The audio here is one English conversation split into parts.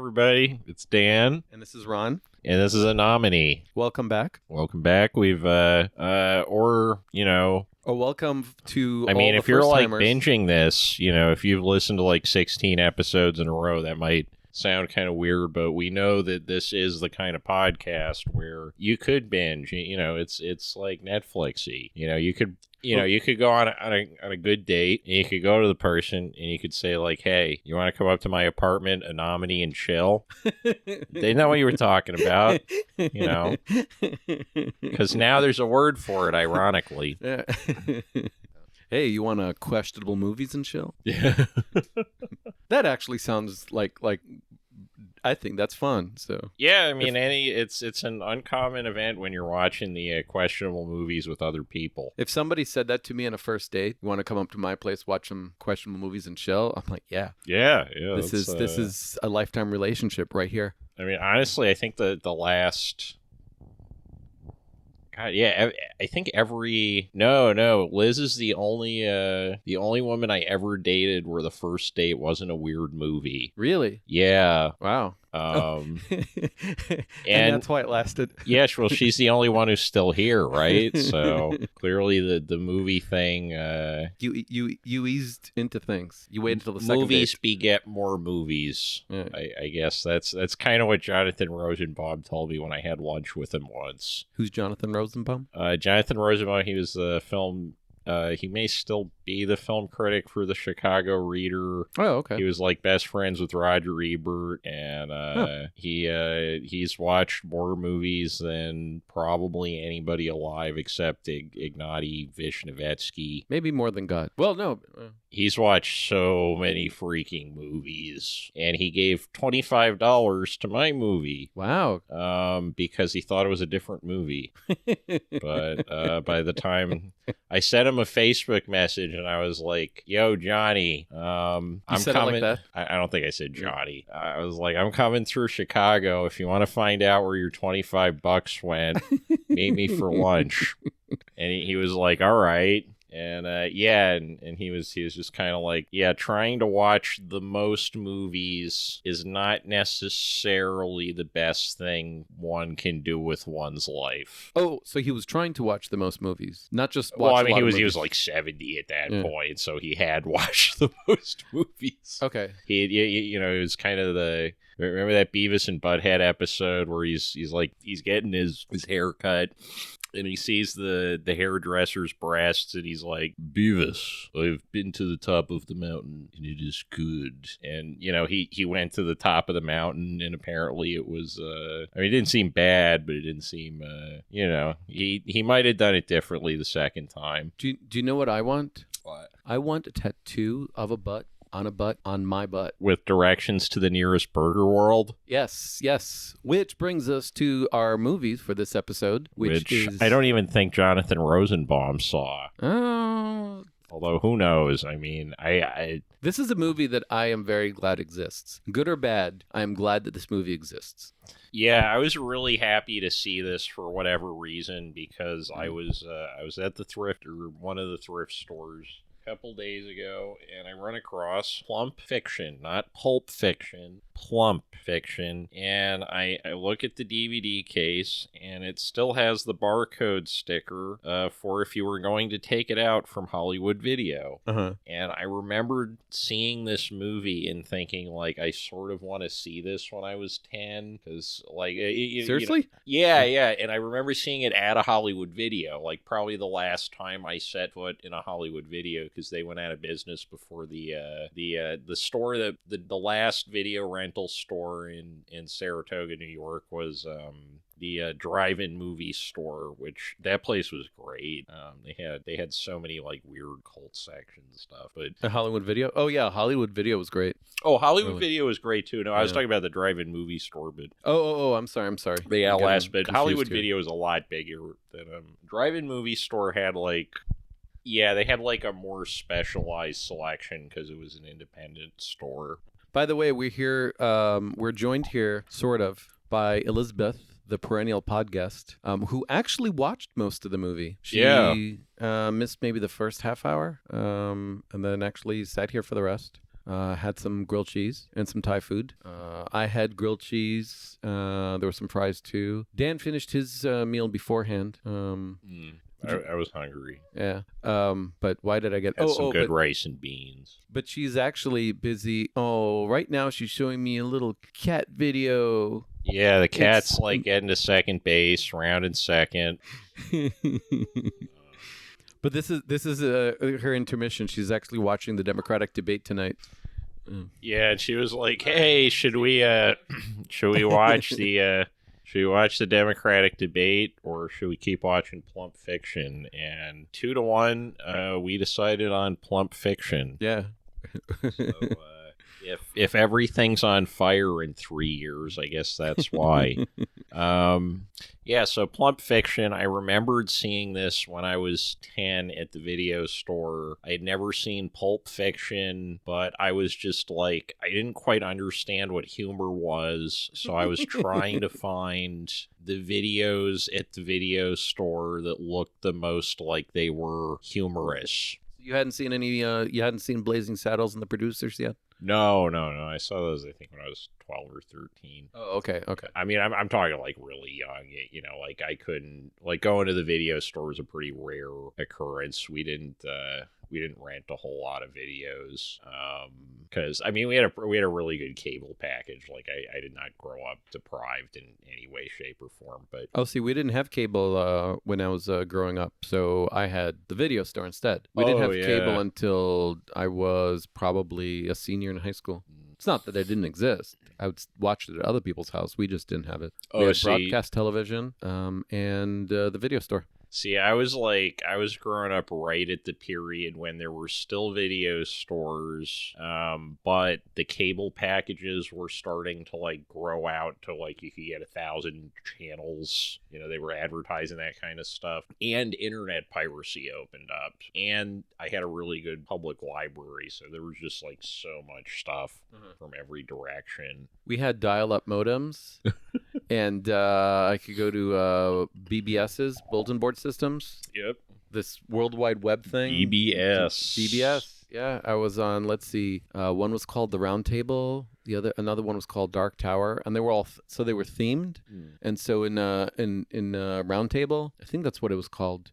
everybody. It's Dan. And this is Ron. And this is a nominee. Welcome back. Welcome back. We've, Or welcome to all if the you're like first-timers. binging this, if you've listened to like 16 episodes in a row, that might sound kind of weird, but we know that this is the kind of podcast where you could binge. It's like Netflixy. You could go on a good date, and you could go to the person, and you could say like, "Hey, you want to come up to my apartment, a nominee, and chill?" They know what you were talking about, because now there's a word for it. Ironically, Hey, you want questionable movies and chill? yeah. That actually sounds like I think that's fun. So Yeah, it's an uncommon event when you're watching the questionable movies with other people. if somebody said that to me on a first date, you want to come up to my place, watch some questionable movies and chill? I'm like, yeah. This is a lifetime relationship right here. Honestly, I think the last. God, yeah, I think Liz is the only woman I ever dated where the first date wasn't a weird movie. Really? Yeah. Wow. And that's why it lasted. Yeah, well, she's the only one who's still here, right? So clearly the movie thing. You eased into things. You waited until the second movies date. beget more movies. Yeah. I guess that's kind of what Jonathan Rosenbaum told me when I had lunch with him once. Who's Jonathan Rosenbaum? Jonathan Rosenbaum. He was the film. He may still be the film critic for the Chicago Reader. Oh, okay. He was like best friends with Roger Ebert, and he's watched more movies than probably anybody alive except Ignatiy Vishnevetsky. Maybe more than God. Well, no. He's watched so many freaking movies, and he gave $25 to my movie. Wow. Because he thought it was a different movie. But by the time I sent him a Facebook message, and I was like, "Yo, Johnny, I'm coming." It like that? I don't think I said Johnny. I was like, "I'm coming through Chicago. If you want to find out where your $25 went, meet me for lunch." And he was like, "All right." And and he was just kind of like, yeah, trying to watch the most movies is not necessarily the best thing one can do with one's life. Oh, so he was trying to watch the most movies, not just watch. Well, he was like 70 at that point, so he had watched the most movies. Okay. It was kind of the. Remember that Beavis and Butthead episode where he's getting his hair cut, and he sees the hairdresser's breasts, and he's like, "Beavis, I've been to the top of the mountain, and it is good." And he went to the top of the mountain, and apparently it was it didn't seem bad, but it didn't seem he might have done it differently the second time. Do you know what I want? What? I want a tattoo of a butt on my butt. With directions to the nearest burger world? Yes. Which brings us to our movies for this episode, which is... I don't even think Jonathan Rosenbaum saw. Oh... Although, who knows? This is a movie that I am very glad exists. Good or bad, I am glad that this movie exists. Yeah, I was really happy to see this for whatever reason, because I was at the one of the thrift stores couple days ago, and I run across Plump Fiction, not Pulp Fiction, Plump Fiction, and I look at the DVD case, and it still has the barcode sticker for if you were going to take it out from Hollywood Video. Uh-huh. And I remembered seeing this movie and thinking, like, I sort of want to see this when I was 10, because, like... Seriously? Yeah, and I remember seeing it at a Hollywood Video, like, probably the last time I set foot in a Hollywood Video, because they went out of business before the store that the last video rental store in Saratoga, New York was the drive-in movie store, which that place was great. They had so many like weird cult sections and stuff. But a Hollywood Video? Oh yeah, Hollywood Video was great. Oh, Hollywood Video was great too. No, I was talking about the drive-in movie store, but I'm sorry. But yeah, but Hollywood Video is a lot bigger than drive-in movie store had like. Yeah, they had like a more specialized selection because it was an independent store. By the way, we're joined here, sort of, by Elizabeth, the perennial pod guest, who actually watched most of the movie. She missed maybe the first half hour, and then actually sat here for the rest. Had some grilled cheese and some Thai food. I had grilled cheese. There were some fries too. Dan finished his meal beforehand. I was hungry. Yeah. But why did I get some good rice and beans? But she's actually busy. Oh, right now she's showing me a little cat video. Yeah, the cat's like getting to second base, rounding second. But this is her intermission. She's actually watching the Democratic debate tonight. Yeah, and she was like, "Hey, should we watch the Democratic debate, or should we keep watching Plump Fiction?" And 2-1, we decided on Plump Fiction. Yeah. So, if everything's on fire in 3 years, I guess that's why. Yeah, so Plump Fiction, I remembered seeing this when I was 10 at the video store. I had never seen Pulp Fiction, but I was just like, I didn't quite understand what humor was, so I was trying to find the videos at the video store that looked the most like they were humorous. You hadn't seen any, you hadn't seen Blazing Saddles and the Producers yet? No. I saw those, I think, when I was 12 or 13. Oh, okay. I mean, I'm talking like really young. You know, like I couldn't, like going to the video store was a pretty rare occurrence. We didn't rent a whole lot of videos because I mean we had a really good cable package. Like I did not grow up deprived in any way, shape, or form. But see, we didn't have cable when I was growing up, so I had the video store instead. We didn't have cable until I was probably a senior in high school. It's not that it didn't exist. I would watch it at other people's house. We just didn't have it. We had broadcast television and the video store. See, I was growing up right at the period when there were still video stores, but the cable packages were starting to like grow out to like you could get 1,000 channels. You know, they were advertising that kind of stuff, and internet piracy opened up, and I had a really good public library, so there was just like so much stuff from every direction. We had dial-up modems. And I could go to BBS's, Bulletin Board Systems. Yep. This World Wide Web thing. BBS. Yeah, I was on. Let's see. One was called The Round Table. Another one was called Dark Tower, and they were all they were themed. And so in Round Table, I think that's what it was called.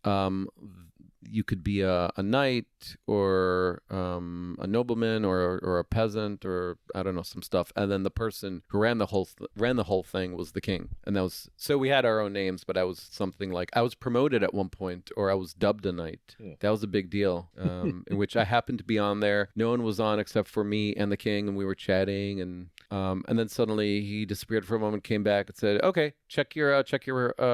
You could be a knight or a nobleman or a peasant or I don't know, some stuff, and then the person who ran the whole thing was the king. And that was so we had our own names, but I was something like I was promoted at one point, or I was dubbed a knight. That was a big deal. In which I happened to be on there. No one was on except for me and the king, and we were chatting, and then suddenly he disappeared for a moment, came back and said, "Okay, check your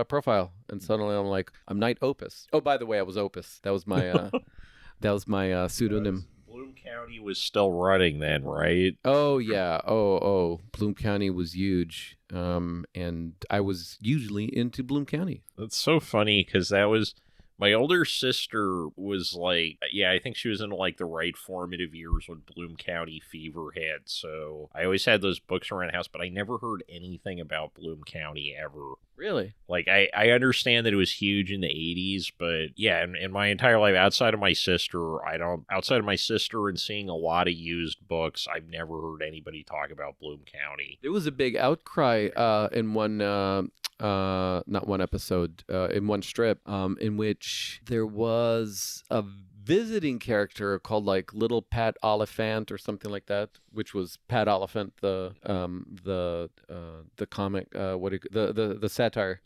profile." And suddenly I'm like, I'm Knight Opus. Oh, by the way, I was Opus. That was my pseudonym. Bloom County was still running then, right? Oh yeah. Bloom County was huge. And I was usually into Bloom County. That's so funny because that was my older sister was like, yeah, I think she was in like the right formative years when Bloom County fever hit. So I always had those books around the house, but I never heard anything about Bloom County ever. Really? Like, I understand that it was huge in the 80s, but yeah, in my entire life, outside of my sister and seeing a lot of used books, I've never heard anybody talk about Bloom County. There was a big outcry in one, not one episode, in one strip, in which there was a visiting character called like Little Pat Oliphant or something like that, which was Pat Oliphant, the comic, the satire,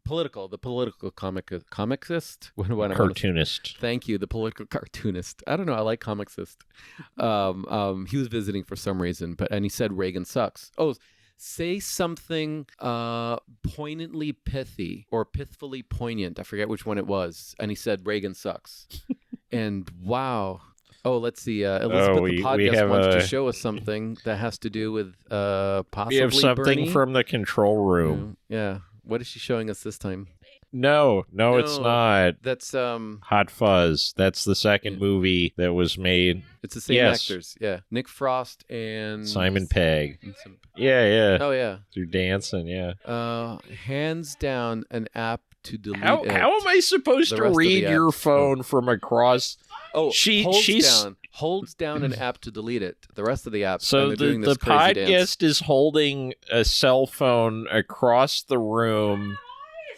political comicist, cartoonist. Thank you, the political cartoonist. I don't know, I like comicist. He was visiting for some reason, and he said Reagan sucks. Oh. Say something poignantly pithy or pithfully poignant. I forget which one it was. And he said, Reagan sucks. And wow. Oh, let's see. Elizabeth, the podcast wants to show us something that has to do with possibly we have something Bernie. From the control room. Yeah. What is she showing us this time? No, it's not. That's Hot Fuzz. That's the second movie that was made. It's the same actors. Yeah. Nick Frost and Simon Pegg. Yeah. Oh yeah. Through dancing, yeah. Hands down an app to delete How am I supposed to read your phone from across? Oh, she's holds down an app to delete it. The rest of the app. So the podcast is holding a cell phone across the room,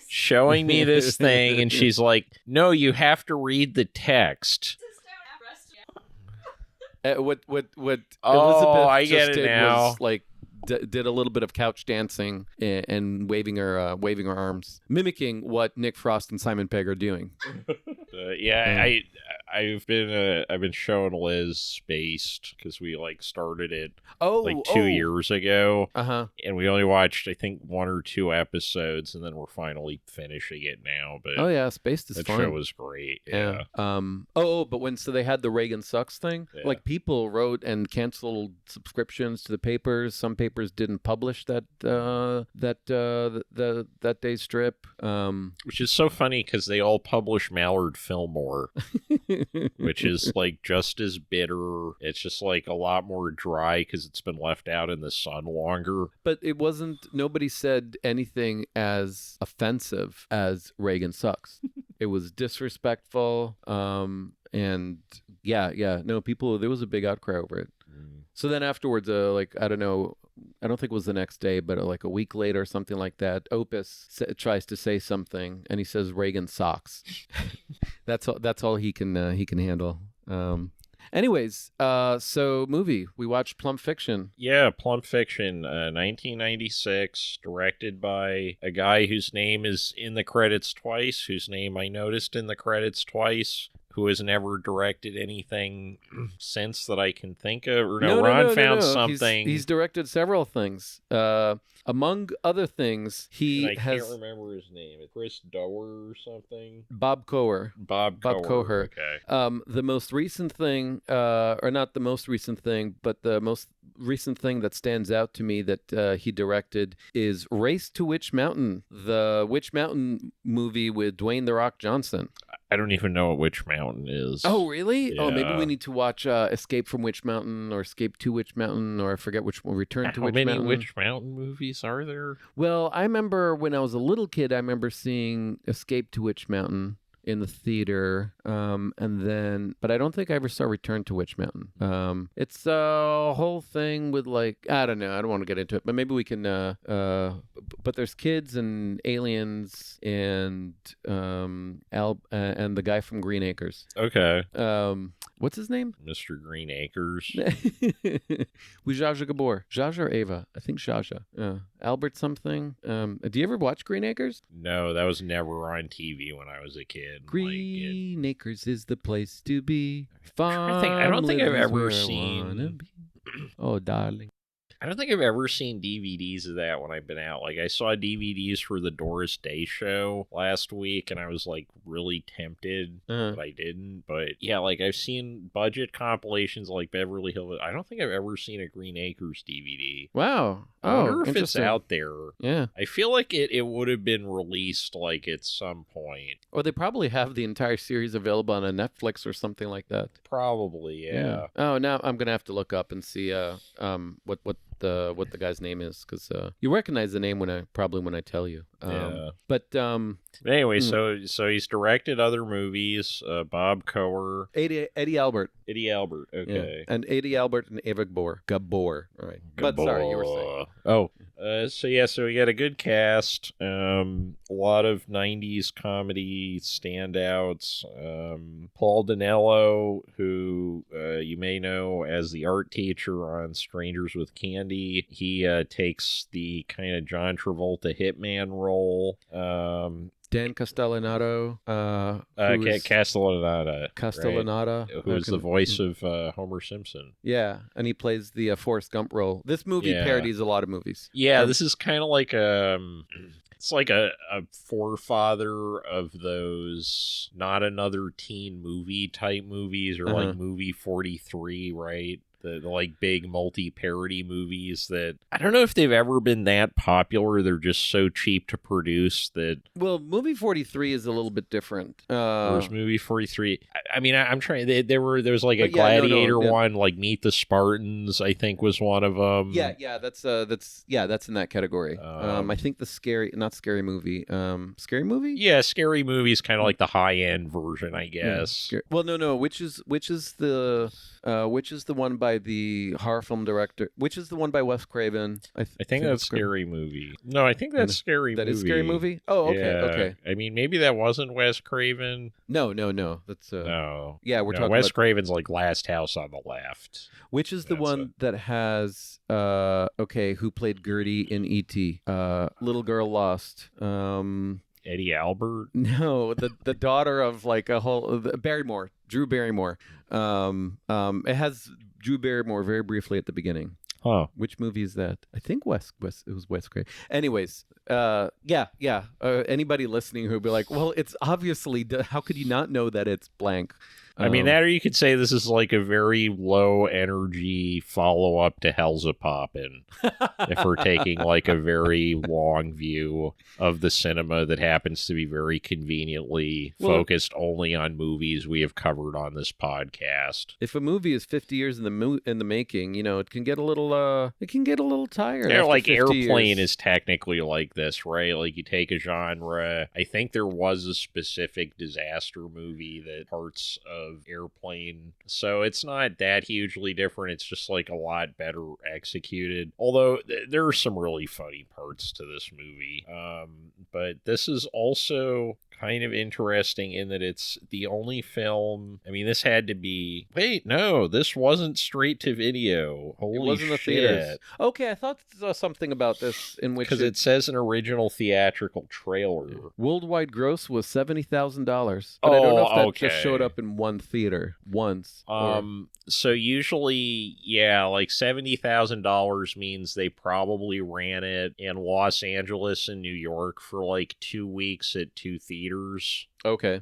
showing me this thing, and she's like, "No, you have to read the text." What Elizabeth I just get it did now. was like did a little bit of couch dancing and waving her arms, mimicking what Nick Frost and Simon Pegg are doing. I've been showing Liz Spaced because we like started it 2 years ago, and we only watched I think 1 or 2 episodes, and then we're finally finishing it now. But Spaced is that fun. show was great. Yeah. But when they had the Reagan sucks thing, like people wrote and canceled subscriptions to the papers. Some papers didn't publish that day's strip, which is so funny because they all publish Mallard Fillmore. Which is like just as bitter. It's just like a lot more dry because it's been left out in the sun longer. But it wasn't, nobody said anything as offensive as Reagan sucks. It was disrespectful. People, there was a big outcry over it. So then afterwards, I don't know, I don't think it was the next day, but like a week later or something like that, Opus tries to say something, and he says Reagan socks. That's all he can handle. Anyways, so movie. We watched Plump Fiction. Yeah, Plump Fiction, 1996, directed by a guy whose name is in the credits twice, whose name I noticed in the credits twice, who has never directed anything since that I can think of. Or Ron found something. He's directed several things. Among other things, I can't remember his name. Chris Dower or something? Bob Coher. Bob Coher. Okay. The most recent thing, or not the most recent thing, but the most recent thing that stands out to me that he directed is Race to Witch Mountain, the Witch Mountain movie with Dwayne "The Rock" Johnson. I don't even know what Witch Mountain is. Oh, really? Yeah. Oh, maybe we need to watch Escape from Witch Mountain or Escape to Witch Mountain, or I forget which one. Return to Witch Mountain. How many Witch Mountain movies are there? Well, I remember when I was a little kid, I remember seeing Escape to Witch Mountain in the theater, but I don't think I ever saw Return to Witch Mountain. It's a whole thing with I don't know, I don't want to get into it, but maybe we can. But there's kids and aliens and the guy from Green Acres. Okay. What's his name? Mr. Green Acres. With Zsa Zsa Gabor. Zsa Zsa or Ava? I think Zsa Zsa. Albert something. Do you ever watch Green Acres? No, that was never on TV when I was a kid. Green Acres is the place to be. I don't think I've ever seen. Oh, darling. I don't think I've ever seen DVDs of that when I've been out. Like, I saw DVDs for the Doris Day show last week, and I was, really tempted, but I didn't. But, yeah, I've seen budget compilations like Beverly Hills. I don't think I've ever seen a Green Acres DVD. Wow. I wonder if it's out there. Yeah. I feel like it would have been released, at some point. Or they probably have the entire series available on a Netflix or something like that. Probably, yeah. Oh, now I'm going to have to look up and see what the guy's name is, because you recognize the name when I tell you. But anyway, so he's directed other movies. Bob Coher, Eddie Albert. Okay, yeah. And Eddie Albert and Ava Gabor. All right, but sorry, you were saying. So we got a good cast. A lot of '90s comedy standouts. Paul Dinello, who you may know as the art teacher on Strangers with Candy. He takes the kind of John Travolta hitman role. Dan Castellaneta. Castellaneta, right? Who is the voice of Homer Simpson. Yeah, and he plays the Forrest Gump role. This movie parodies a lot of movies. Yeah, this is kind of like it's like a forefather of those Not Another Teen Movie type movies, or like Movie 43, right? the like big multi-parody movies that I don't know if they've ever been that popular. They're just so cheap to produce that. Well, movie 43 is a little bit different. Where's movie 43? I mean, I'm trying. There was like a Gladiator one, like Meet the Spartans. I think was one of them. Yeah, that's in that category. I think the not scary movie. Scary movie? Yeah, scary movie is kind of like the high end version, I guess. Yeah, well, no. Which is the one by the horror film director? Which is the one by Wes Craven? I think that's Scary Movie. No, I think that's Scary Movie. That is Scary Movie? Oh, okay, okay. I mean, maybe that wasn't Wes Craven. No. That's no. Yeah, we're talking Wes about Craven's like Last House on the Left. Which is the one that has who played Gertie in E.T. Little Girl Lost. Eddie Albert? No, the daughter of like a whole Barrymore, Drew Barrymore. It has Drew Barrymore very briefly at the beginning. Huh. Which movie is that? I think it was Wes Craven. Anyways, yeah. Anybody listening who'd be like, well, it's obviously, how could you not know that it's blank? I mean, that or you could say this is like a very low energy follow up to Hell's a Poppin'. If we're taking like a very long view of the cinema that happens to be very conveniently focused only on movies we have covered on this podcast. If a movie is 50 years in the making, it can get a little tired. Yeah, like Airplane is technically like this, right? Like you take a genre. I think there was a specific disaster movie that parts of Airplane, so it's not that hugely different. It's just like a lot better executed, although there are some really funny parts to this movie. But this is also kind of interesting in that it's the only film. I mean, this had to be. Wait, no, this wasn't straight to video. Holy shit! It wasn't the theaters. Okay, I thought there was something about this in which because it says an original theatrical trailer. Worldwide gross was $70,000. But I don't know if that just showed up in one theater once. So usually, yeah, like $70,000 means they probably ran it in Los Angeles and New York for like 2 weeks at 2 theaters. Okay.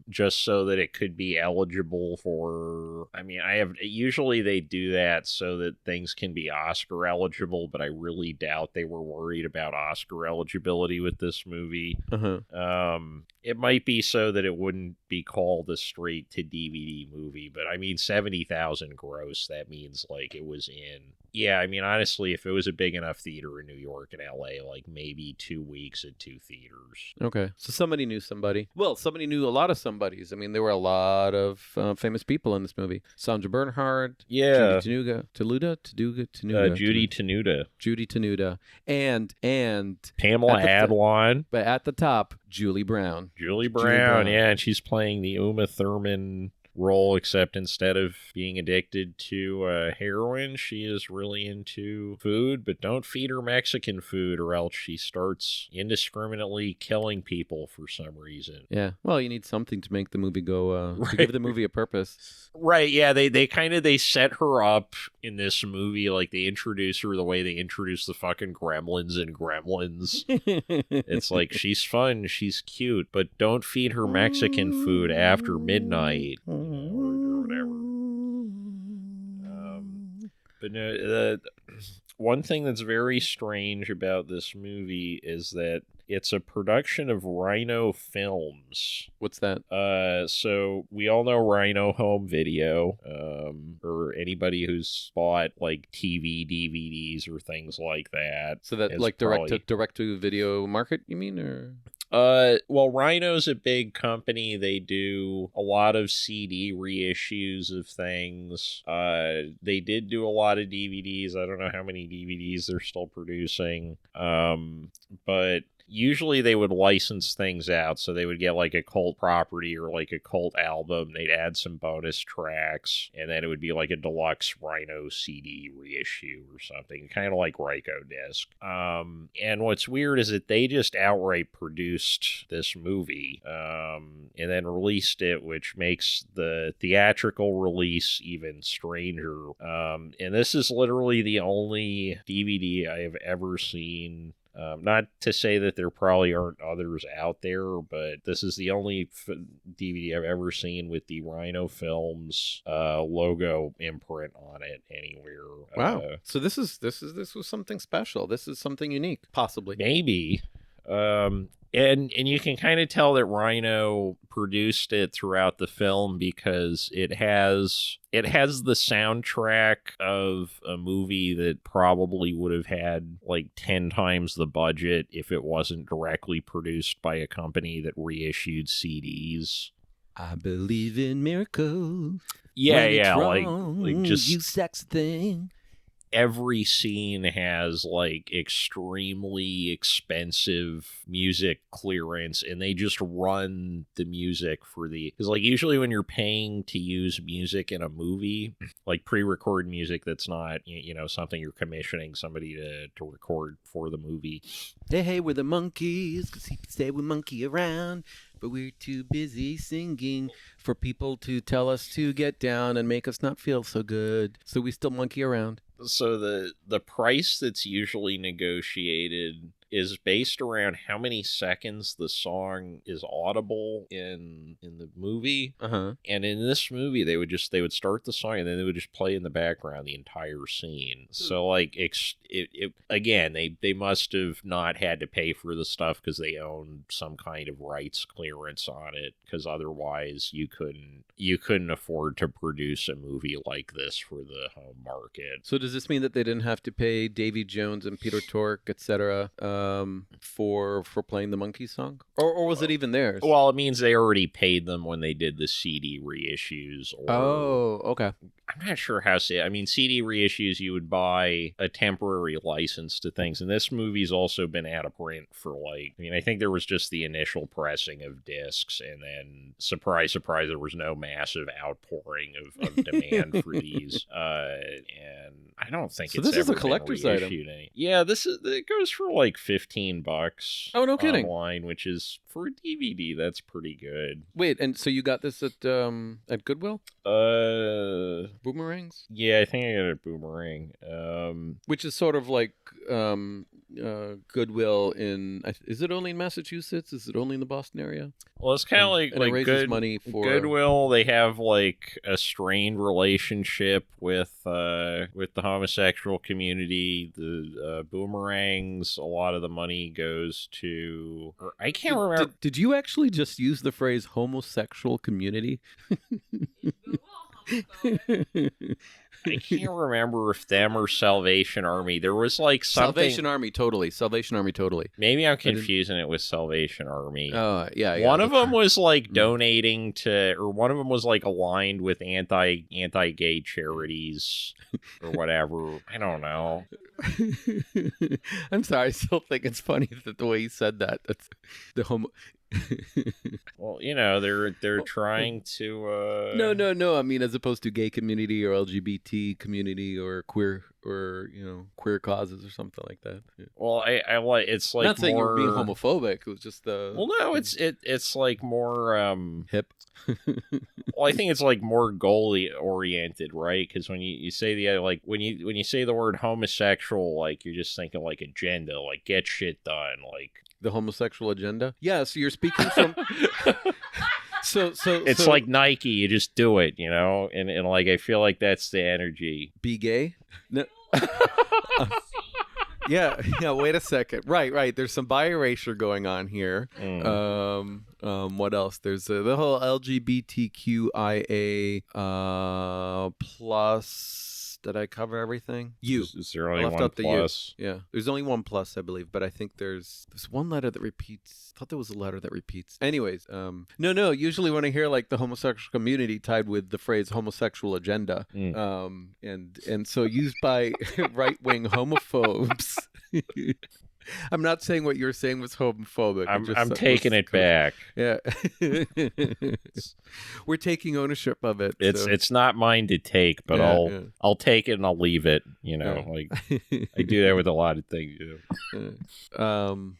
Just so that it could be eligible for. I mean, usually they do that so that things can be Oscar eligible, but I really doubt they were worried about Oscar eligibility with this movie. It might be so that it wouldn't be called a straight to DVD movie, but I mean, 70,000 gross. That means like it was in. Yeah, I mean, honestly, if it was a big enough theater in New York and LA, like maybe 2 weeks at 2 theaters. Okay. So somebody knew somebody. Well, somebody knew a lot of somebodies. I mean, there were a lot of famous people in this movie. Sandra Bernhard. Yeah. Judy Tenuta. Judy Tenuta. And Pamela Adlon. But at the top, Julie Brown. Julie Brown, yeah, and she's playing the Uma Thurman role, except instead of being addicted to heroin, she is really into food, but don't feed her Mexican food or else she starts indiscriminately killing people for some reason. Yeah, well, you need something to make the movie go, to give the movie a purpose. Right, yeah, they set her up in this movie, like they introduce her the way they introduce the fucking gremlins in Gremlins. It's like, she's fun, she's cute, but don't feed her Mexican food after midnight. Or whatever. But no, one thing that's very strange about this movie is that it's a production of Rhino Films. What's that? So we all know Rhino Home Video, or anybody who's bought like TV DVDs or things like that. So that like direct to video market, you mean, or? Well, Rhino's a big company. They do a lot of CD reissues of things. They did do a lot of DVDs. I don't know how many DVDs they're still producing. But usually they would license things out, so they would get like a cult property or like a cult album. They'd add some bonus tracks, and then it would be like a deluxe Rhino CD reissue or something, kind of like Ryko Disc. And what's weird is that they just outright produced this movie, and then released it, which makes the theatrical release even stranger. And this is literally the only DVD I have ever seen Not to say that there probably aren't others out there, but this is the only DVD I've ever seen with the Rhino Films logo imprint on it anywhere. Wow. So this was something special. This is something unique, possibly. Maybe. And you can kind of tell that Rhino produced it throughout the film because it has the soundtrack of a movie that probably would have had like 10 times the budget if it wasn't directly produced by a company that reissued CDs. I believe in miracles. Yeah, wrong, like just you sex thing. Every scene has like extremely expensive music clearance, and they just run the music for because like usually when you're paying to use music in a movie, like pre-record music that's not something you're commissioning somebody to record for the movie. Hey, we're the monkeys, 'cause he say we monkey around, but we're too busy singing for people to tell us to get down and make us not feel so good, so we still monkey around. So the price that's usually negotiated is based around how many seconds the song is audible in the movie. Uh-huh. And in this movie, they would start the song and then they would just play in the background the entire scene. So like again, they must have not had to pay for the stuff because they owned some kind of rights clearance on it, because otherwise you couldn't afford to produce a movie like this for the home market. So does this mean that they didn't have to pay Davy Jones and Peter Tork, etc., for playing the Monkey song, or was it even theirs? Well, it means they already paid them when they did the CD reissues. Oh, okay. I'm not sure how to say it. I mean, CD reissues, you would buy a temporary license to things, and this movie's also been out of print for I think there was just the initial pressing of discs, and then surprise, surprise, there was no massive outpouring of demand for these. And I don't think so. This is a collector's item. Yeah, it goes for like $15. Oh, no kidding. Online, which is for a DVD, that's pretty good. Wait, and so you got this at Goodwill? Boomerangs? Yeah, I think I got it at Boomerang. Which is sort of like Goodwill in... Is it only in Massachusetts? Is it only in the Boston area? Well, it's kind of like it raises money for Goodwill. They have like a strained relationship with the homosexual community. The Boomerangs, a lot of the money goes to... I can't remember. Did you actually just use the phrase homosexual community? I can't remember if them or Salvation Army. There was like something... Salvation Army, totally. Maybe I'm confusing it with Salvation Army. Oh, yeah. One of them was like donating to, or one of them was like aligned with anti-gay charities or whatever. I don't know. I'm sorry. I still think it's funny that the way you said that. That's the homo... Well, they're trying to No. I mean, as opposed to gay community or LGBT community or queer or queer causes or something like that. Yeah. Well, I like it's like not saying more... you're being homophobic. It was just the... Well, no, it's like more hip. Well, I think it's like more goal oriented, right? Because when you say when you say the word homosexual, like you're just thinking like agenda, like get shit done, like the homosexual agenda. Yeah, so you're speaking from. So it's like Nike. You just do it, and like I feel like that's the energy. Be gay. No. Yeah. Wait a second. Right. There's some bi-erasure going on here. What else? There's the whole LGBTQIA plus. Did I cover everything? Is there only one plus? Yeah. There's only one plus, I believe, but I think there's one letter that repeats. I thought there was a letter that repeats. Anyways, no. Usually when I hear like the homosexual community tied with the phrase homosexual agenda, and so used by right-wing homophobes. I'm not saying what you're saying was homophobic. I'm taking it back. Yeah. We're taking ownership of it. It's not mine to take, but I'll take it and I'll leave it. Like I do that with a lot of things.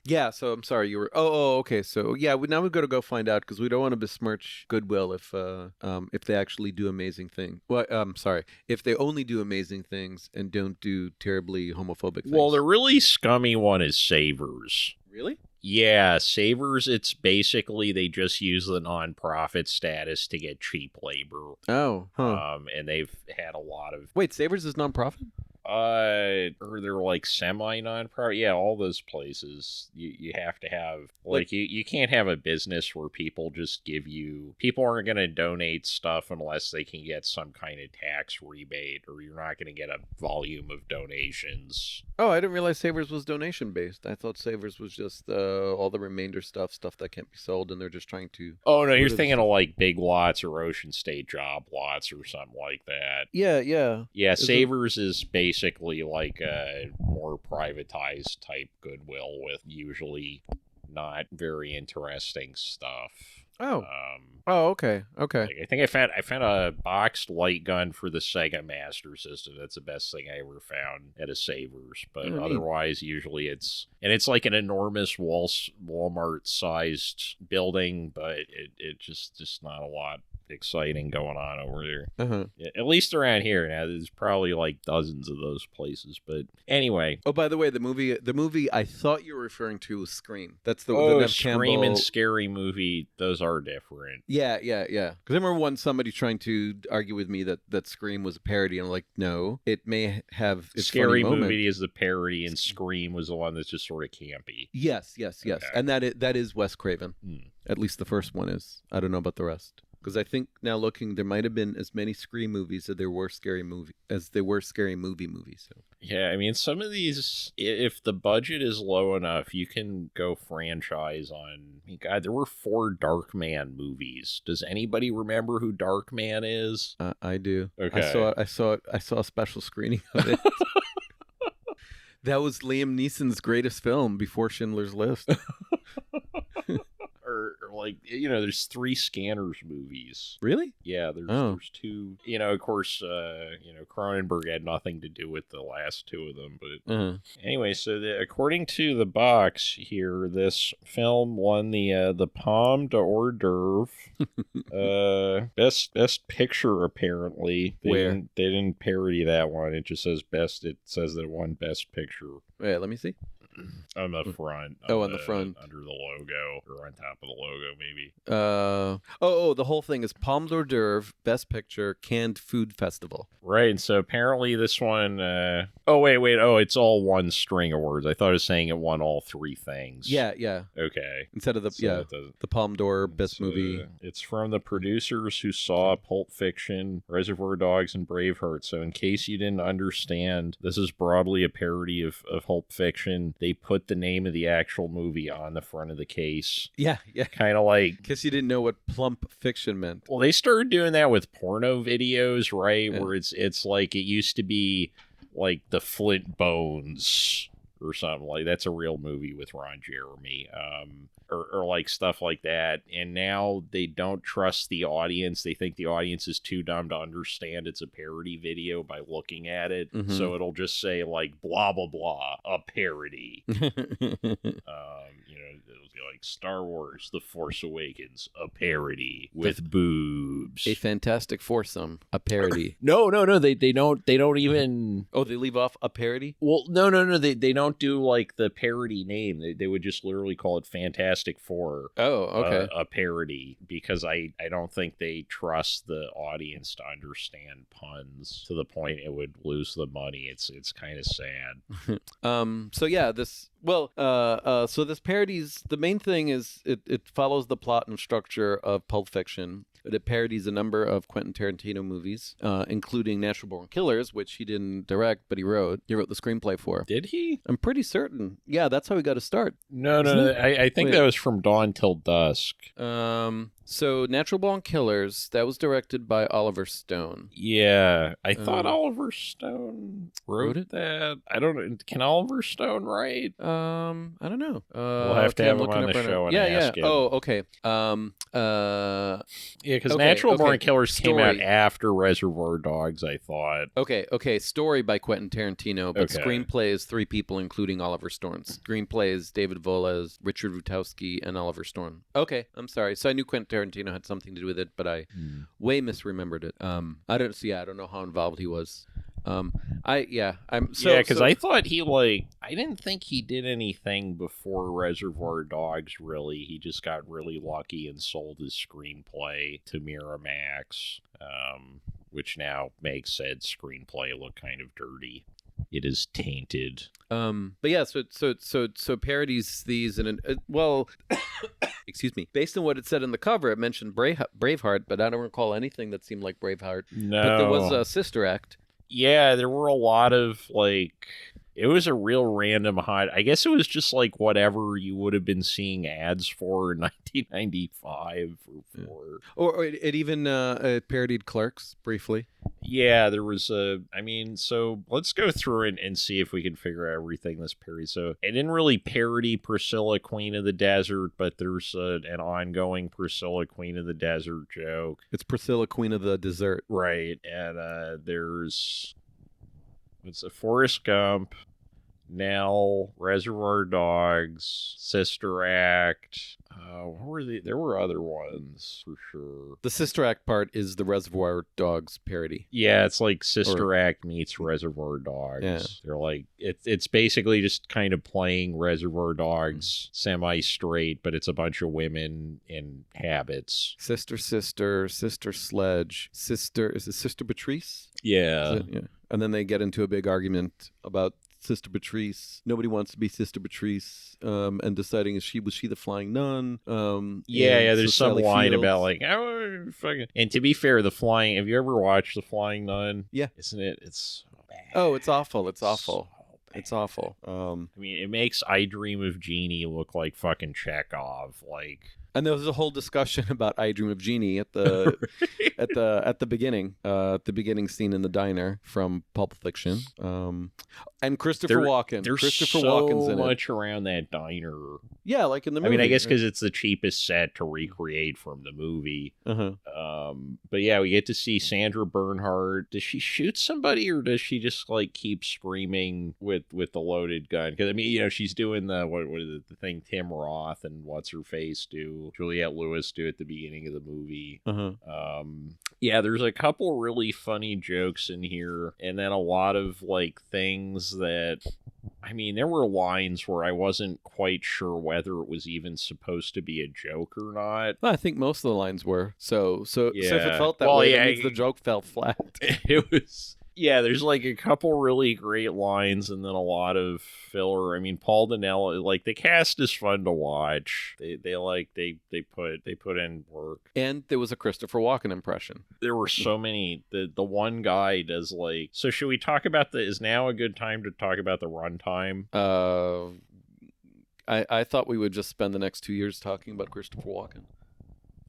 Yeah. So I'm sorry. You were. Oh. Okay. So yeah. Now we've got to go find out because we don't want to besmirch Goodwill if they actually do amazing things. Well, sorry. If they only do amazing things and don't do terribly homophobic things. Well, the really scummy one is is Savers. Really? Yeah, Savers, it's basically they just use the nonprofit status to get cheap labor. Oh, huh. And they've had a lot of... Wait, Savers is nonprofit? Or they're like semi-nonprofit. Yeah, all those places you have to have like you can't have a business where people just give you. People aren't going to donate stuff unless they can get some kind of tax rebate, or you're not going to get a volume of donations. Oh, I didn't realize Savers was donation based. I thought Savers was just all the remainder stuff that can't be sold, and they're just trying to. Oh no, you're thinking of like Big Lots or Ocean State Job Lots or something like that. Yeah. Savers is basically like a more privatized type Goodwill with usually not very interesting stuff. Okay. Like, I think I found a boxed light gun for the Sega Master System. That's the best thing I ever found at a Savers. But otherwise, usually it's like an enormous Walmart-sized building, but it just not a lot exciting going on over there. At least around here. Now there's probably like dozens of those places, but anyway. Oh, by the way, the movie I thought you were referring to was Scream. That's the Nev Scream Campbell... and Scary Movie. Those are different. Yeah. Because I remember once somebody trying to argue with me that Scream was a parody, and I'm like, no, it may have its Scary funny moment. Movie is the parody, and Scream was the one that's just sort of campy. Yes, Okay. and that is Wes Craven. At least the first one is. I don't know about the rest. Because I think now looking, there might have been as many Scream movies as there were scary movie movies. So. Yeah, I mean, some of these, if the budget is low enough, you can go franchise on. God, there were 4 Darkman movies. Does anybody remember who Darkman is? I do. Okay, I saw a special screening of it. That was Liam Neeson's greatest film before Schindler's List. Or like, there's 3 Scanners movies. Really? Yeah, there's 2. Of course, Cronenberg had nothing to do with the last 2 of them. But anyway, so according to the box here, this film won the Palme d'Hors d'Oeuvre. Best picture, apparently. They didn't parody that one. It just says best. It says that it won best picture. Wait, let me see. On the front. On the front. Under the logo, or on top of the logo, maybe. The whole thing is Palme d'Oeuvre, Best Picture, Canned Food Festival. Right, and so apparently this one... it's all one string awards. I thought it was saying it won all 3 things. Yeah. Okay. Instead of the Palme d'Or Best Movie. It's from the producers who saw Pulp Fiction, Reservoir Dogs, and Braveheart. So in case you didn't understand, this is broadly a parody of Pulp Fiction. They put the name of the actual movie on the front of the case. Yeah. Kind of like... Guess you didn't know what plump fiction meant. Well, they started doing that with porno videos, right? Yeah. Where it's like it used to be like the Flint Bones or something. Like that's a real movie with Ron Jeremy. Or like stuff like that. And now they don't trust the audience. They think the audience is too dumb to understand it's a parody video by looking at it. So it'll just say like blah blah blah, a parody. It'll be like Star Wars The Force Awakens, a parody with boobs. A Fantastic Foursome, a parody. No, they don't even... Oh, they leave off a parody? Well, no, they don't do like the parody name. They would just literally call it Fantastic Four. Oh, okay. A parody, because I don't think they trust the audience to understand puns to the point it would lose the money. It's kind of sad. So this parody's, the main thing is it follows the plot and structure of Pulp Fiction. It parodies a number of Quentin Tarantino movies, including Natural Born Killers, which he didn't direct, but he wrote. He wrote the screenplay for. Did he? I'm pretty certain. Yeah, that's how he got to start. No. I think that was From Dawn Till Dusk. So Natural Born Killers, that was directed by Oliver Stone. Yeah, I thought Oliver Stone wrote that. I don't know. Can Oliver Stone write? I don't know. We'll have to have him on the show and ask him. Oh, okay. Because Natural Born Killers came out after Reservoir Dogs, I thought. Okay. Story by Quentin Tarantino, but screenplay is 3 people, including Oliver Stone. Screenplay is David Voles, Richard Rutowski, and Oliver Stone. Okay, I'm sorry. So I knew Quentin Tarantino had something to do with it, but I way misremembered it. I don't know how involved he was. Because I thought I didn't think he did anything before Reservoir Dogs, really. He just got really lucky and sold his screenplay to Miramax, which now makes said screenplay look kind of dirty. It is tainted. But yeah, so parodies these excuse me. Based on what it said in the cover, it mentioned Braveheart, but I don't recall anything that seemed like Braveheart. No, but there was a Sister Act. Yeah, there were a lot of it was a real random hot. I guess it was just whatever you would have been seeing ads for in 1995 or it even parodied Clerks briefly. Yeah, there was so let's go through it and see if we can figure out everything this parody. So it didn't really parody Priscilla, Queen of the Desert, but there's an ongoing Priscilla, Queen of the Desert joke. It's Priscilla, Queen of the Dessert. Right. And there's Forrest Gump, Nell, Reservoir Dogs, Sister Act. What were there were other ones for sure. The Sister Act part is the Reservoir Dogs parody. Yeah, it's like Sister Act meets Reservoir Dogs. Yeah. They're it's basically just kind of playing Reservoir Dogs semi-straight, but it's a bunch of women in habits. Sister Sledge, is it Sister Patrice? Yeah. Yeah. And then they get into a big argument about Sister Patrice. Nobody wants to be Sister Patrice, and deciding was she the flying nun? There's some line about fucking. And to be fair, the flying. Have you ever watched The Flying Nun? Yeah, isn't it? It's bad. Oh, it's awful. It's awful. It's awful. I mean, it makes I Dream of Jeannie look like fucking Chekhov. And there was a whole discussion about I Dream of Jeannie at the at the beginning scene in the diner from Pulp Fiction. And Christopher Walken. Christopher Walken's in it. So much around that diner. Yeah, like in the movie. I mean, I guess because it's the cheapest set to recreate from the movie. Uh-huh. But yeah, we get to see Sandra Bernhard. Does she shoot somebody, or does she just keep screaming with the loaded gun? Because I mean, she's doing the what is it, the thing Tim Roth and what's her face do, Juliette Lewis do at the beginning of the movie. Uh-huh. Yeah, there's a couple really funny jokes in here, and then a lot of things that, I mean, there were lines where I wasn't quite sure whether it was even supposed to be a joke or not. Well, I think most of the lines were. So if it felt that way, that means the joke fell flat. It was. Yeah, there's a couple really great lines and then a lot of filler. I mean, Paul Donnelly, the cast is fun to watch. They put in work. And there was a Christopher Walken impression. There were so many. The one guy does So should we talk about is now a good time to talk about the runtime? I thought we would just spend the next 2 years talking about Christopher Walken.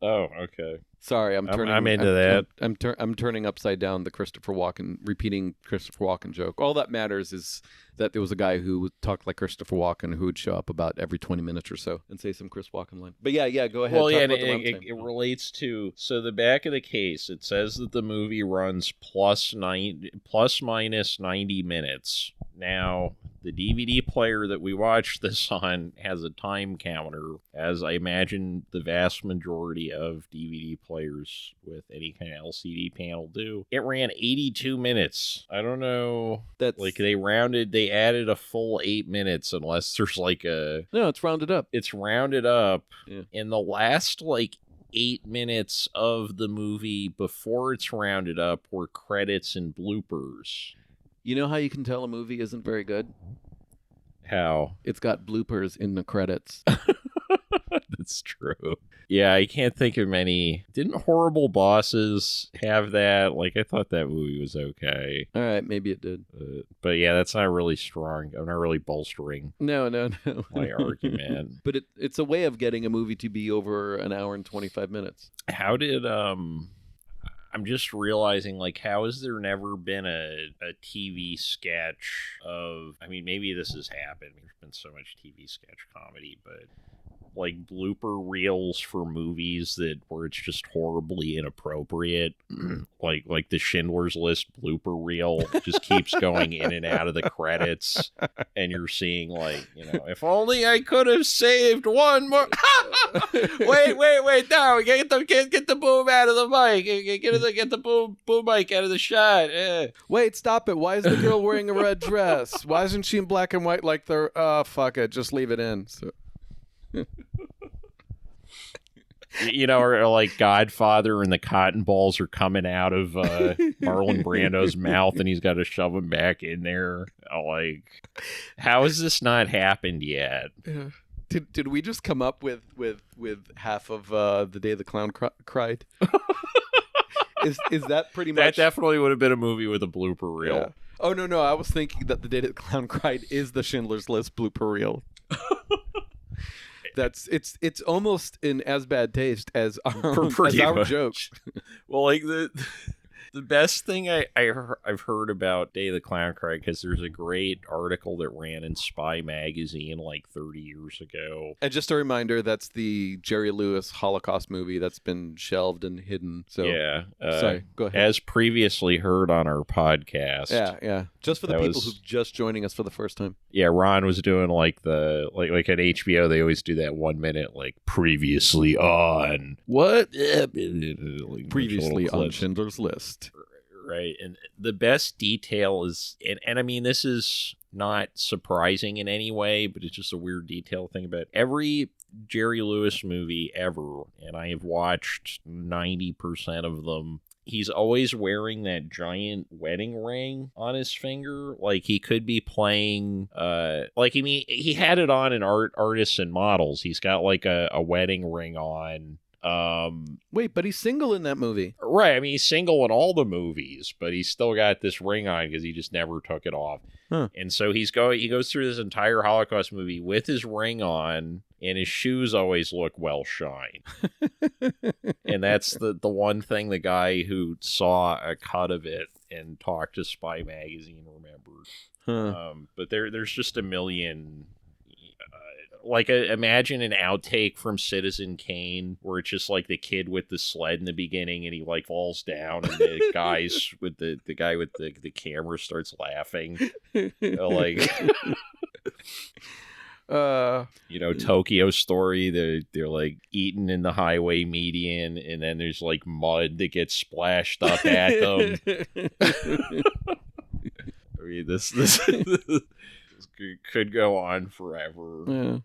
Oh, okay. Sorry, I'm into that. I'm turning upside down the repeating Christopher Walken joke. All that matters is that there was a guy who talked like Christopher Walken who would show up about every 20 minutes or so and say some Chris Walken line. But yeah, go ahead. Well, yeah, it relates to the back of the case. It says that the movie runs plus minus 90 minutes. Now, the DVD player that we watched this on has a time counter, as I imagine the vast majority of DVD players with any kind of LCD panel do. It ran 82 minutes. I don't know. That's they added a full 8 minutes, unless there's No, it's rounded up. It's rounded up. Yeah. In the last 8 minutes of the movie before it's rounded up were credits and bloopers. You know how you can tell a movie isn't very good? How? It's got bloopers in the credits. That's true. Yeah, I can't think of many. Didn't Horrible Bosses have that? I thought that movie was okay. All right, maybe it did. But yeah, that's not really strong. I'm not really bolstering No. my argument. But it's a way of getting a movie to be over an hour and 25 minutes. How did... I'm just realizing, how has there never been a TV sketch of... I mean, maybe this has happened. There's been so much TV sketch comedy, but like blooper reels for movies where it's just horribly inappropriate. like the Schindler's List blooper reel just keeps going in and out of the credits, and you're seeing like, if only I could have saved one more. wait, no, get the boom out of the mic, get the boom mic out of the shot. Wait, stop it! Why is the girl wearing a red dress? Why isn't she in black and white like they're? Fuck it, just leave it in. So. Or like Godfather and the cotton balls are coming out of Marlon Brando's mouth and he's got to shove them back in there. Like, how has this not happened yet? Did we just come up with half of The Day the Clown Cried? Is that pretty much? That definitely would have been a movie with a blooper reel. Yeah. Oh no, I was thinking that The Day the Clown Cried is the Schindler's List blooper reel. It's almost in as bad taste as our joke. Well, like the best thing I've heard about Day of the Clown Cried, because there's a great article that ran in Spy magazine like 30 years ago. And just a reminder, that's the Jerry Lewis Holocaust movie that's been shelved and hidden. So yeah, sorry, go ahead. As previously heard on our podcast. Yeah. Just for the people who've just joining us for the first time. Yeah, Ron was doing like like at HBO they always do that 1 minute like previously on what previously on Schindler's List. Right, and the best detail is, and I mean this is not surprising in any way, but it's just a weird detail thing about every Jerry Lewis movie ever, and I have watched 90% of them. He's always wearing that giant wedding ring on his finger. Like he could be playing, he had it on in Artists and Models. He's got like a wedding ring on. Wait, but he's single in that movie. Right. I mean, he's single in all the movies, but he's still got this ring on because he just never took it off. Huh. And so he goes through this entire Holocaust movie with his ring on, and his shoes always look well shined. And that's the one thing the guy who saw a cut of it and talked to Spy magazine remembered. Huh. But there's just a million. Imagine an outtake from Citizen Kane where it's just like the kid with the sled in the beginning and he like falls down and the guys with the guy with the camera starts laughing. Tokyo Story, they're like eating in the highway median and then there's like mud that gets splashed up at them. I mean, this could go on forever. Yeah.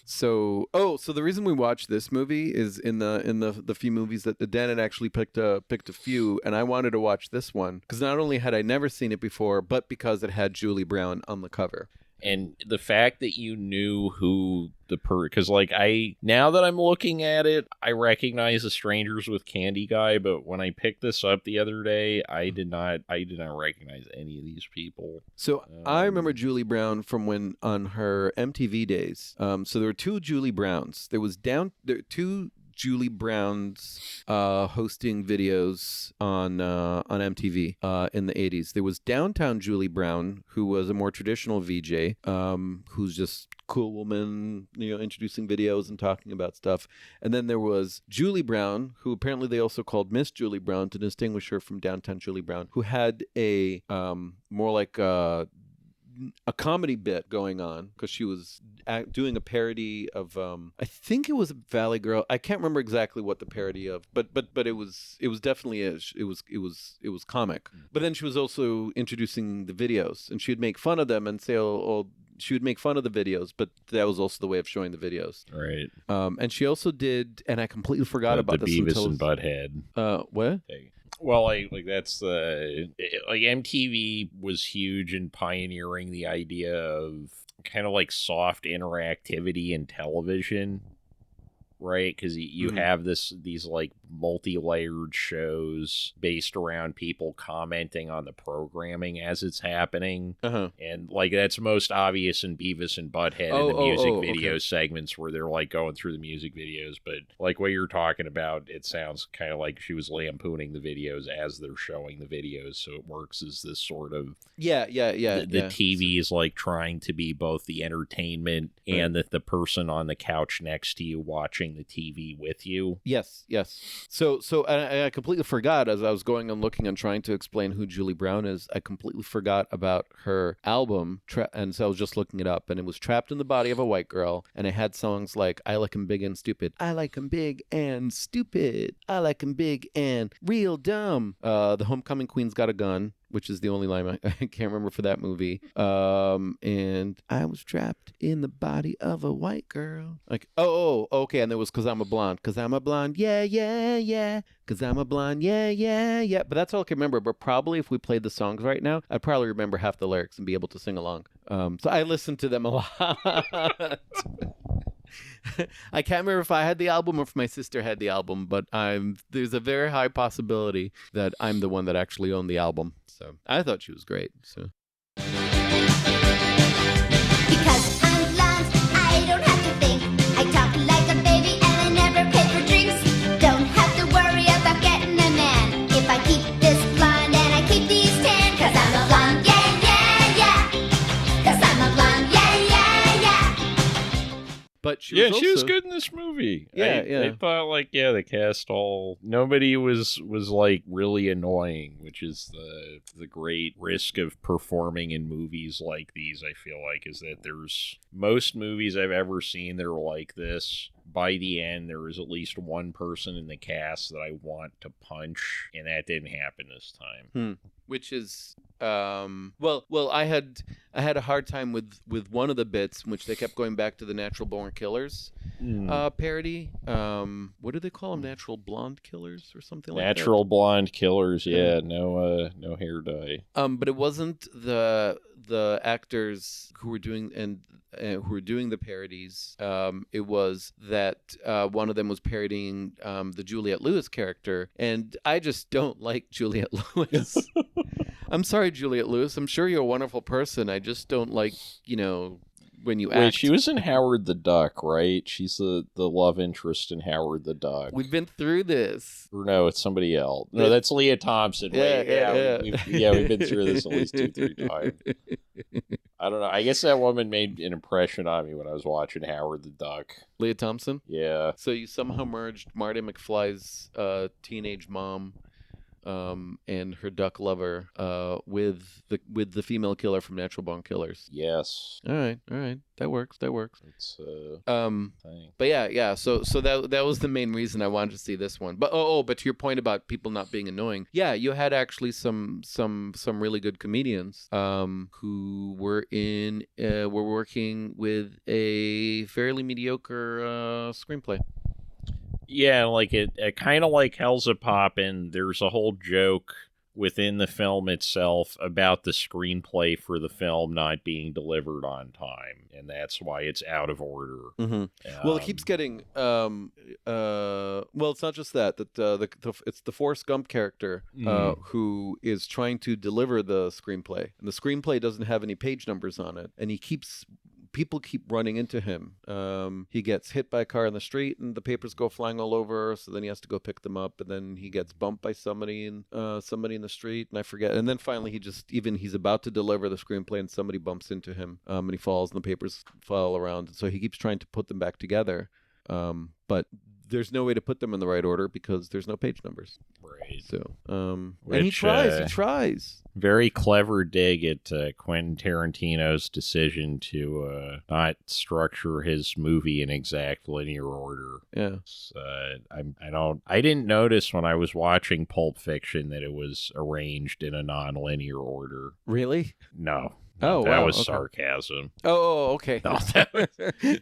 So the reason we watched this movie is in the few movies that Dan had actually picked a few, and I wanted to watch this one because not only had I never seen it before, but because it had Julie Brown on the cover. And the fact that you knew who because now that I'm looking at it, I recognize the Strangers with Candy guy, but when I picked this up the other day, I did not recognize any of these people. So I remember Julie Brown from when on her MTV days. So there were two Julie Browns. There was two Julie Brown's hosting videos on MTV in the 80s. There was Downtown Julie Brown, who was a more traditional VJ, who's just cool woman, introducing videos and talking about stuff. And then there was Julie Brown, who apparently they also called Miss Julie Brown to distinguish her from Downtown Julie Brown, who had a more like a comedy bit going on because she was doing a parody of I think it was Valley Girl. I can't remember exactly what the parody of, but it was definitely it was comic. But then she was also introducing the videos, and she would make fun of them and say, she would make fun of the videos, but that was also the way of showing the videos. Right. And she also did, and I completely forgot about the this Beavis and Butthead. What? Well, that's MTV was huge in pioneering the idea of kind of like soft interactivity in television. right? Because you have these like multi-layered shows based around people commenting on the programming as it's happening, and like that's most obvious in Beavis and Butthead in the music video segments where they're like going through the music videos. But like what you're talking about, it sounds kind of like she was lampooning the videos as they're showing the videos, so it works as this sort of the TV is like trying to be both the entertainment and the person on the couch next to you watching the TV with you. Yes. So I completely forgot as I was going and looking and trying to explain who Julie Brown is. I completely forgot about her album, and so I was just looking it up, and it was Trapped in the Body of a White Girl, and it had songs like I Like 'Em Big and Stupid, I Like 'Em Big and Stupid, I Like 'Em Big and Real Dumb, The Homecoming Queen's Got a Gun, which is the only line I can't remember for that movie. And I was trapped in the body of a white girl. Like, okay. And there was 'Cause I'm a Blonde. 'Cause I'm a blonde, yeah. 'Cause I'm a blonde, yeah. But that's all I can remember. But probably if we played the songs right now, I'd probably remember half the lyrics and be able to sing along. So I listened to them a lot. I can't remember if I had the album or if my sister had the album, but there's a very high possibility that I'm the one that actually owned the album. So I thought she was great. So. Because I'm blonde, I don't have to think. I talk like a baby and I never pay for drinks. Don't have to worry about getting a man if I keep this blonde and I keep these tan. 'Cause I'm a blonde, yeah. 'Cause I'm a blonde, yeah. But she was good in this movie. I thought like the cast nobody was like really annoying, which is the great risk of performing in movies like these. I feel like is that there's most movies I've ever seen that are like this. By the end, there was at least one person in the cast that I want to punch, and that didn't happen this time. Which is I had a hard time with one of the bits in which they kept going back to the Natural Born Killers parody. What do they call them? Natural Blonde Killers or something like that? Natural Blonde Killers, no hair dye. But it wasn't the actors who were doing the parodies. It was that one of them was parodying the Juliette Lewis character, and I just don't like Juliette Lewis. I'm sorry, Juliette Lewis. I'm sure you're a wonderful person. I just don't like, when you act. Wait, she was in Howard the Duck, right? She's the love interest in Howard the Duck. We've been through this. Or no, it's somebody else. No, that's Leah Thompson. We've been through this at least 2-3 times. I don't know. I guess that woman made an impression on me when I was watching Howard the Duck. Leah Thompson? Yeah. So you somehow merged Marty McFly's teenage mom and her duck lover with the female killer from Natural Born Killers. Yes. All right. That works. It's thing. But yeah. So that was the main reason I wanted to see this one. But but to your point about people not being annoying, yeah, you had actually some really good comedians who were working with a fairly mediocre screenplay. Yeah, like it kind of like Hell's a Poppin'. There's a whole joke within the film itself about the screenplay for the film not being delivered on time, and that's why it's out of order. Well, it keeps getting. It's not just that it's the Forrest Gump character who is trying to deliver the screenplay, and the screenplay doesn't have any page numbers on it, and people keep running into him. He gets hit by a car in the street and the papers go flying all over, so then he has to go pick them up, and then he gets bumped by somebody in the street, and I forget. And then finally he's about to deliver the screenplay and somebody bumps into him, and he falls and the papers fall around. So he keeps trying to put them back together. But there's no way to put them in the right order because there's no page numbers. Right. So, and he tries. Very clever dig at Quentin Tarantino's decision to not structure his movie in exact linear order. Yeah. I didn't notice when I was watching Pulp Fiction that it was arranged in a non-linear order. Really? No. Oh, that wow, was okay. sarcasm. Oh, okay.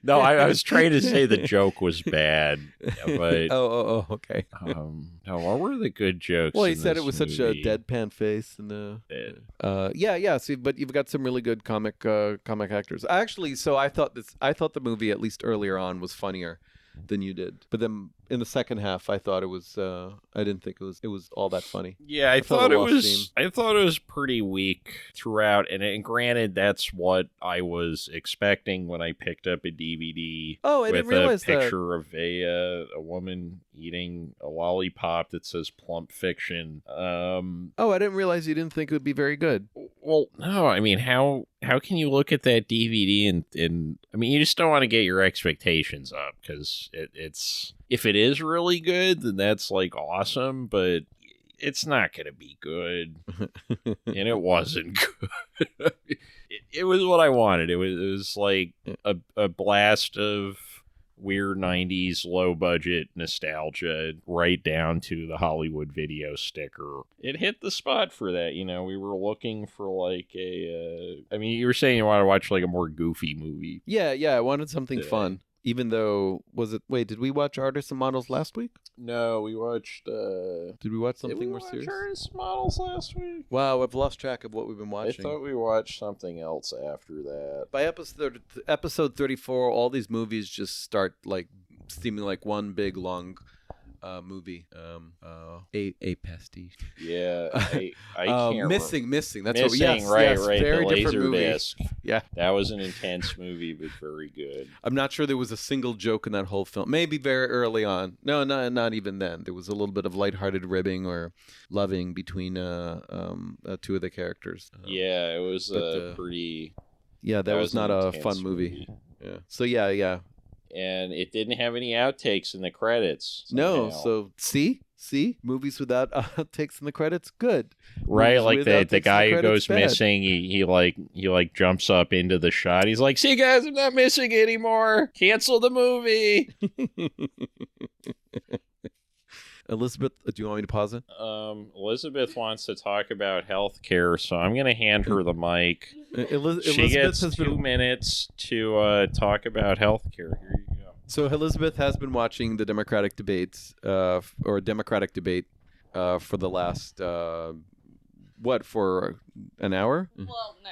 No, I was trying to say the joke was bad, but okay. No, what were the good jokes? Well, he said it was movie? such a deadpan face, and yeah. See, but you've got some really good comic actors. Actually, so I thought the movie, at least earlier on, was funnier than you did. But then in the second half, I thought it was. I didn't think it was all that funny. Yeah, I thought it was. I thought it was pretty weak throughout. And granted, that's what I was expecting when I picked up a DVD. Oh, I didn't realize with a picture of a woman eating a lollipop that says "Plump Fiction." Oh, I didn't realize you didn't think it would be very good. Well, no, I mean, how can you look at that DVD and I mean, you just don't want to get your expectations up because it's if it is really good, then that's like awesome, but it's not going to be good, and it wasn't good. It was what I wanted. It was like a blast of weird 90s low budget nostalgia right down to the Hollywood video sticker. It hit the spot for that. You know, we were looking for like I mean, you were saying you want to watch like a more goofy movie. Yeah, I wanted something fun. Even though, did we watch Artists and Models last week? No, we watched... did we watch something more serious? Did we watch Artists and Models last week? Wow, I've lost track of what we've been watching. I thought we watched something else after that. By episode 34, all these movies just start like seeming like one big long movie. A pastiche. Yeah, I can't missing. That's missing, what we. Yes, right. Very the different movie. Disc. Yeah, that was an intense movie, but very good. I'm not sure there was a single joke in that whole film. Maybe very early on. No, not even then. There was a little bit of lighthearted ribbing or loving between two of the characters. Yeah, it was pretty. Yeah, that was not a fun movie. Yeah. So yeah. And it didn't have any outtakes in the credits. Somehow. No, so see, movies without outtakes in the credits, good. Right, movies like the guy who goes missing, he jumps up into the shot. He's like, "See, guys, I'm not missing anymore. Cancel the movie." Elizabeth, do you want me to pause it? Elizabeth wants to talk about healthcare, so I'm going to hand her the mic. She gets 2 minutes to talk about healthcare. Here you go. So Elizabeth has been watching the Democratic debates, or Democratic debate, for the last, for an hour? Well, no,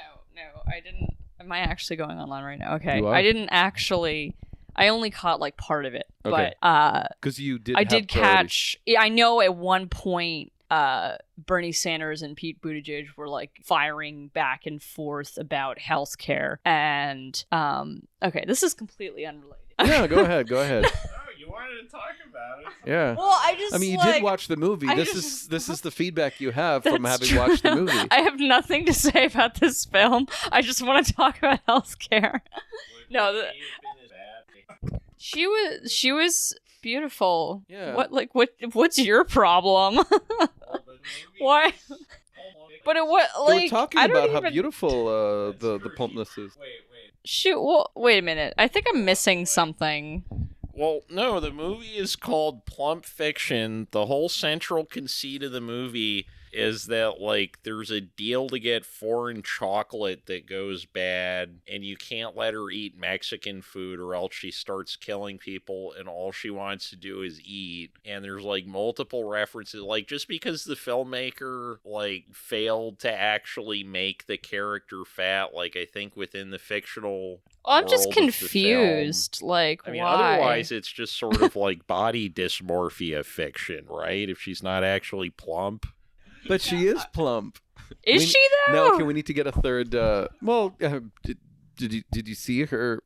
I didn't. Am I actually going online right now? Okay, You are? I didn't actually. I only caught like part of it, Okay. but Because you did. I have did priority. catch. I know at one point, Bernie Sanders and Pete Buttigieg were like firing back and forth about healthcare, and okay, this is completely unrelated. Yeah, go ahead. No, you wanted to talk about it. Yeah. Well, you did watch the movie. This is the feedback you have from having watched the movie. I have nothing to say about this film. I just want to talk about healthcare. No, she was beautiful. Yeah. What's your problem? Why? But it was like they were talking about how beautiful the plumpness is. Shoot, well, wait a minute. I think I'm missing something. Well, no, the movie is called Plump Fiction. The whole central conceit of the movie is that, like, there's a deal to get foreign chocolate that goes bad, and you can't let her eat Mexican food or else she starts killing people, and all she wants to do is eat. And there's, like, multiple references. Like, just because the filmmaker, like, failed to actually make the character fat, like, I think within the fictional I'm just world of the confused. film. Like, I mean, why? otherwise it's just sort of like body dysmorphia fiction, right? If she's not actually plump. But she is plump. Is she though? No, okay, we need to get a third. Did you see her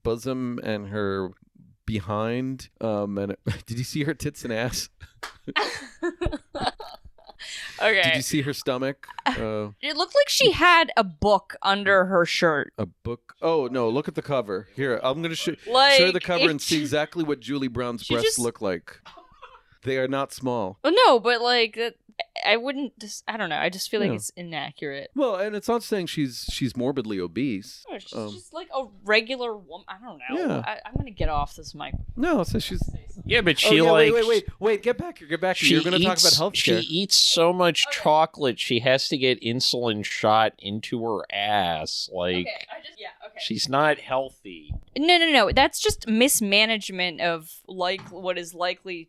bosom and her behind? And did you see her tits and ass? Okay. Did you see her stomach? It looked like she had a book under her shirt. A book? Oh no! Look at the cover. Here, I'm gonna show Like, the cover and see exactly what Julie Brown's breasts look like. They are not small. Well, no, but like I wouldn't. I don't know. I just feel like it's inaccurate. Well, and it's not saying she's morbidly obese. Oh, she's just like a regular woman. I don't know. Yeah. I'm gonna get off this mic. No, it says she's. Yeah, but she Wait! Get back here! Get back here! You're going to talk about healthcare. She eats so much chocolate, she has to get insulin shot into her ass. Like, okay. She's not healthy. No. That's just mismanagement of like what is likely.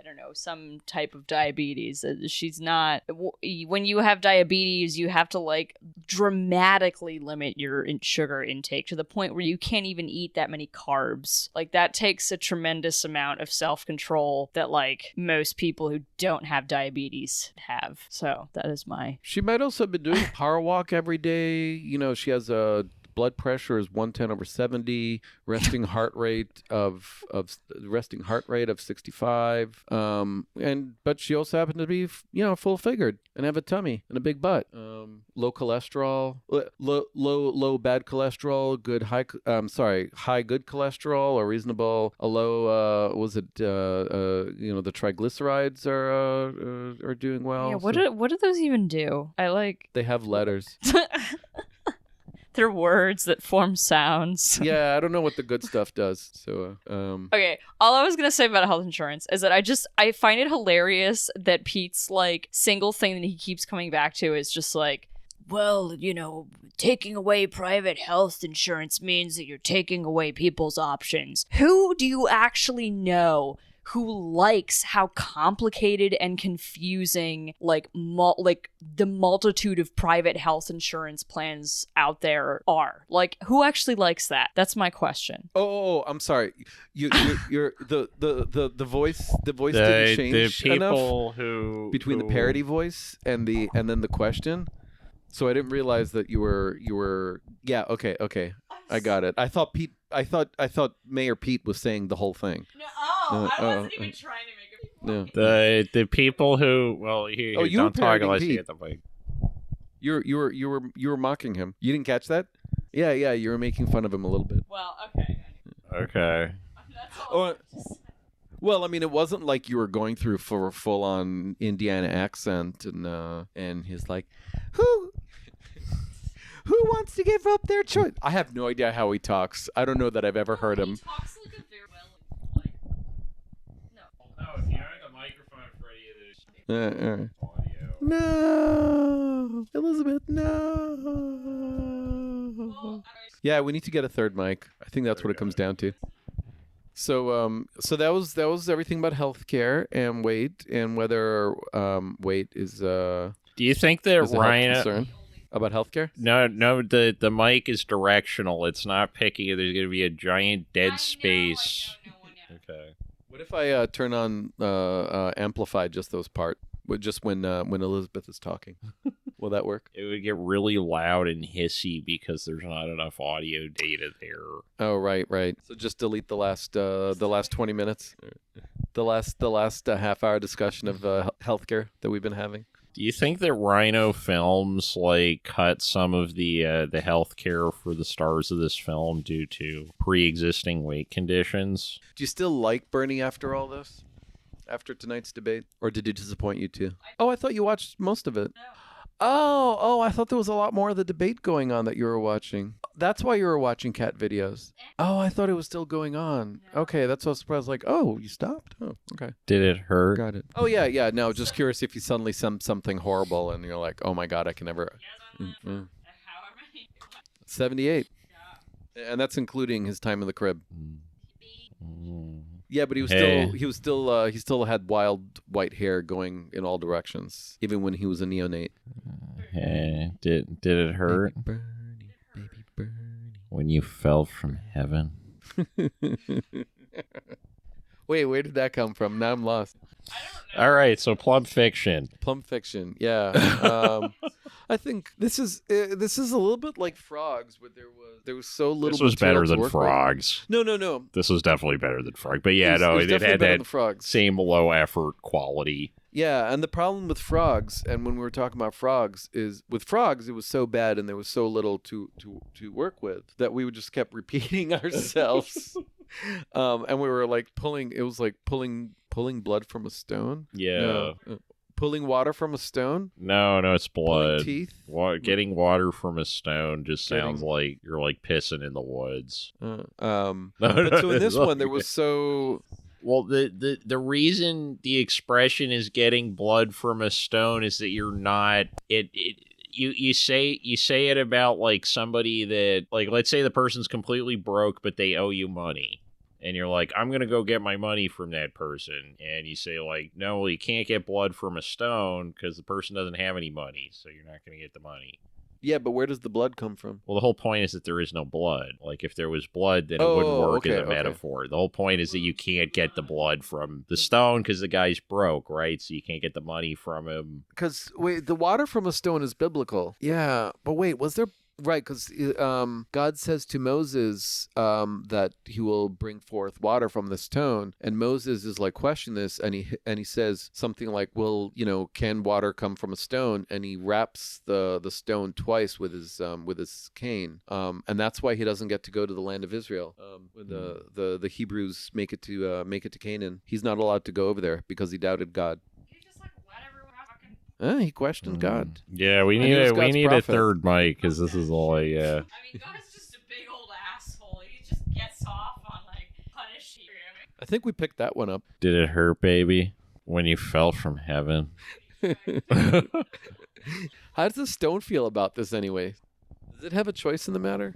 I don't know, some type of diabetes. She's not. When you have diabetes, you have to like dramatically limit your sugar intake to the point where you can't even eat that many carbs. Like that takes a tremendous amount of self-control that like most people who don't have diabetes have. So that is my. She might also have been doing power walk every day. She has a blood pressure is 110/70, resting heart rate of 65. But she also happened to be full figured and have a tummy and a big butt. Low cholesterol, low bad cholesterol, high good cholesterol, or reasonable. A low the triglycerides are doing well. Yeah, what do those even do? They have letters. They're words that form sounds. Yeah, I don't know what the good stuff does. So, Okay, all I was gonna say about health insurance is that I find it hilarious that Pete's like single thing that he keeps coming back to is just like, well, taking away private health insurance means that you're taking away people's options. Who do you actually know who likes how complicated and confusing like the multitude of private health insurance plans out there are? Like, who actually likes that? That's my question. Oh, I'm sorry. You're the voice didn't change the people enough who between the parody voice and then the question. So I didn't realize that you were yeah, okay. I got it. I thought Mayor Pete was saying the whole thing. No, I wasn't even trying to make it. No. The people who here, you don't were talk unless parodying you get the mic. You were mocking him. You didn't catch that? Yeah, you were making fun of him a little bit. Well, okay. Okay. That's all. Well, I mean, it wasn't like you were going through for a full-on Indiana accent, and he's like, who wants to give up their choice? I have no idea how he talks. I don't know that I've ever heard him. He talks like a very no. No, if you have the microphone for any of this audio. No, Elizabeth, no. Yeah, we need to get a third mic. I think that's what it comes down to. So that was everything about healthcare and weight and whether weight is Do you think that is a health Ryan concern about healthcare? No, the mic is directional. It's not picking. There's going to be a giant dead space. Okay. What if I turn on amplify just those parts, just when Elizabeth is talking? Will that work? It would get really loud and hissy because there's not enough audio data there. Oh, right. So just delete the last 20 minutes, the last half-hour discussion of healthcare that we've been having. Do you think that Rhino Films cut some of the healthcare for the stars of this film due to pre-existing weight conditions? Do you still like Bernie after all this? After tonight's debate? Or did it disappoint you too? Oh, I thought you watched most of it. No. Oh, I thought there was a lot more of the debate going on that you were watching. That's why you were watching cat videos. Oh, I thought it was still going on. No. Okay, that's what I was surprised. Like, oh, you stopped? Oh, okay. Did it hurt? Got it. Oh, yeah. No, just curious if you suddenly something horrible and you're like, oh my God, I can never. 78. And that's including his time in the crib. Yeah, but he still had wild white hair going in all directions, even when he was a neonate. Hey, did it hurt? Baby Bernie. When you fell from heaven? Wait, where did that come from? Now I'm lost. I don't know. All right, so Plump Fiction. Plump Fiction, yeah. I think this is a little bit like Frogs, where there was so little. This was material better to than work Frogs. with. No. This was definitely better than Frog. But yeah, It it had that Frogs. same low effort quality. Yeah, and the problem with Frogs, and when we were talking about Frogs, is with Frogs it was so bad and there was so little to work with that we just kept repeating ourselves, and we were like pulling blood from a stone. Yeah. No. Pulling water from a stone? No, it's blood. Pulling teeth? Getting water from a stone just sounds like you're like pissing in the woods. But so in this one there was so. Well, the reason the expression is getting blood from a stone is that you're not you say it about like somebody that, like, let's say the person's completely broke but they owe you money. and you're like, I'm going to go get my money from that person. And you say, like, no, well, you can't get blood from a stone because the person doesn't have any money, so you're not going to get the money. Yeah, but where does the blood come from? Well, the whole point is that there is no blood. Like, if there was blood, then it wouldn't work as a metaphor. The whole point is that you can't get the blood from the stone because the guy's broke, right? So you can't get the money from him. Because, wait, the water from a stone is biblical. Yeah, but wait, was there... Right, because God says to Moses that he will bring forth water from the stone, and Moses is like questioning this, and he says something like, "Well, can water come from a stone?" And he wraps the stone twice with his cane, and that's why he doesn't get to go to the land of Israel. When the Hebrews make it to Canaan, he's not allowed to go over there because he doubted God. He questioned God. Yeah, we need a third mic because this is all I mean, God's just a big old asshole. He just gets off on punish you. I think we picked that one up. Did it hurt, baby, when you fell from heaven? How does the stone feel about this anyway? Does it have a choice in the matter?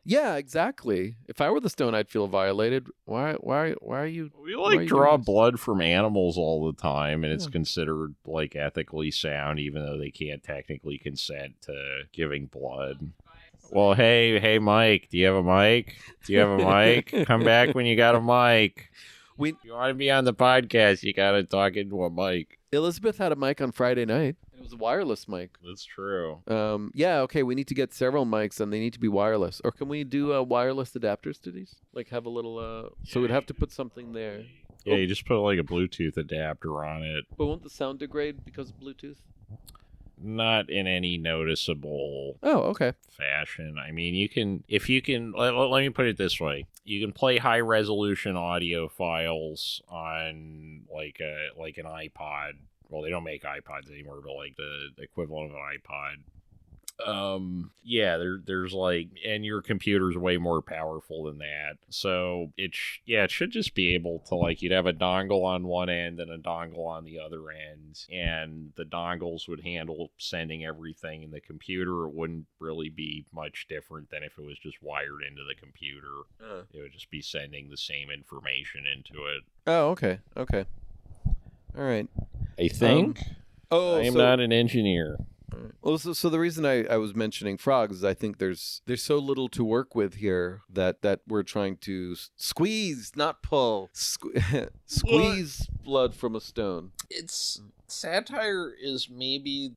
Yeah, exactly. If I were the stone, I'd feel violated. Why are you... We draw blood from animals all the time, and it's considered ethically sound, even though they can't technically consent to giving blood. Well, hey, Mike, do you have a mic? Come back when you got a mic. If you want to be on the podcast, you got to talk into a mic. Elizabeth had a mic on Friday night. It was a wireless mic. That's true. Yeah, okay, we need to get several mics, and they need to be wireless. Or can we do wireless adapters to these? Have a little... So we'd have to put something there. Yeah, you just put a Bluetooth adapter on it. But won't the sound degrade because of Bluetooth? Not in any noticeable fashion. I mean, let me put it this way. You can play high resolution audio files on an iPod. Well, they don't make iPods anymore, but the equivalent of an iPod. There's and your computer's way more powerful than that. So it should just be able to you'd have a dongle on one end and a dongle on the other end, and the dongles would handle sending everything in the computer. It wouldn't really be much different than if it was just wired into the computer. It would just be sending the same information into it. Oh, okay. All right. I think. I am not an engineer. Well, so the reason I was mentioning frogs is I think there's so little to work with here that we're trying to squeeze, not pull, squeeze blood from a stone. It's satire is maybe,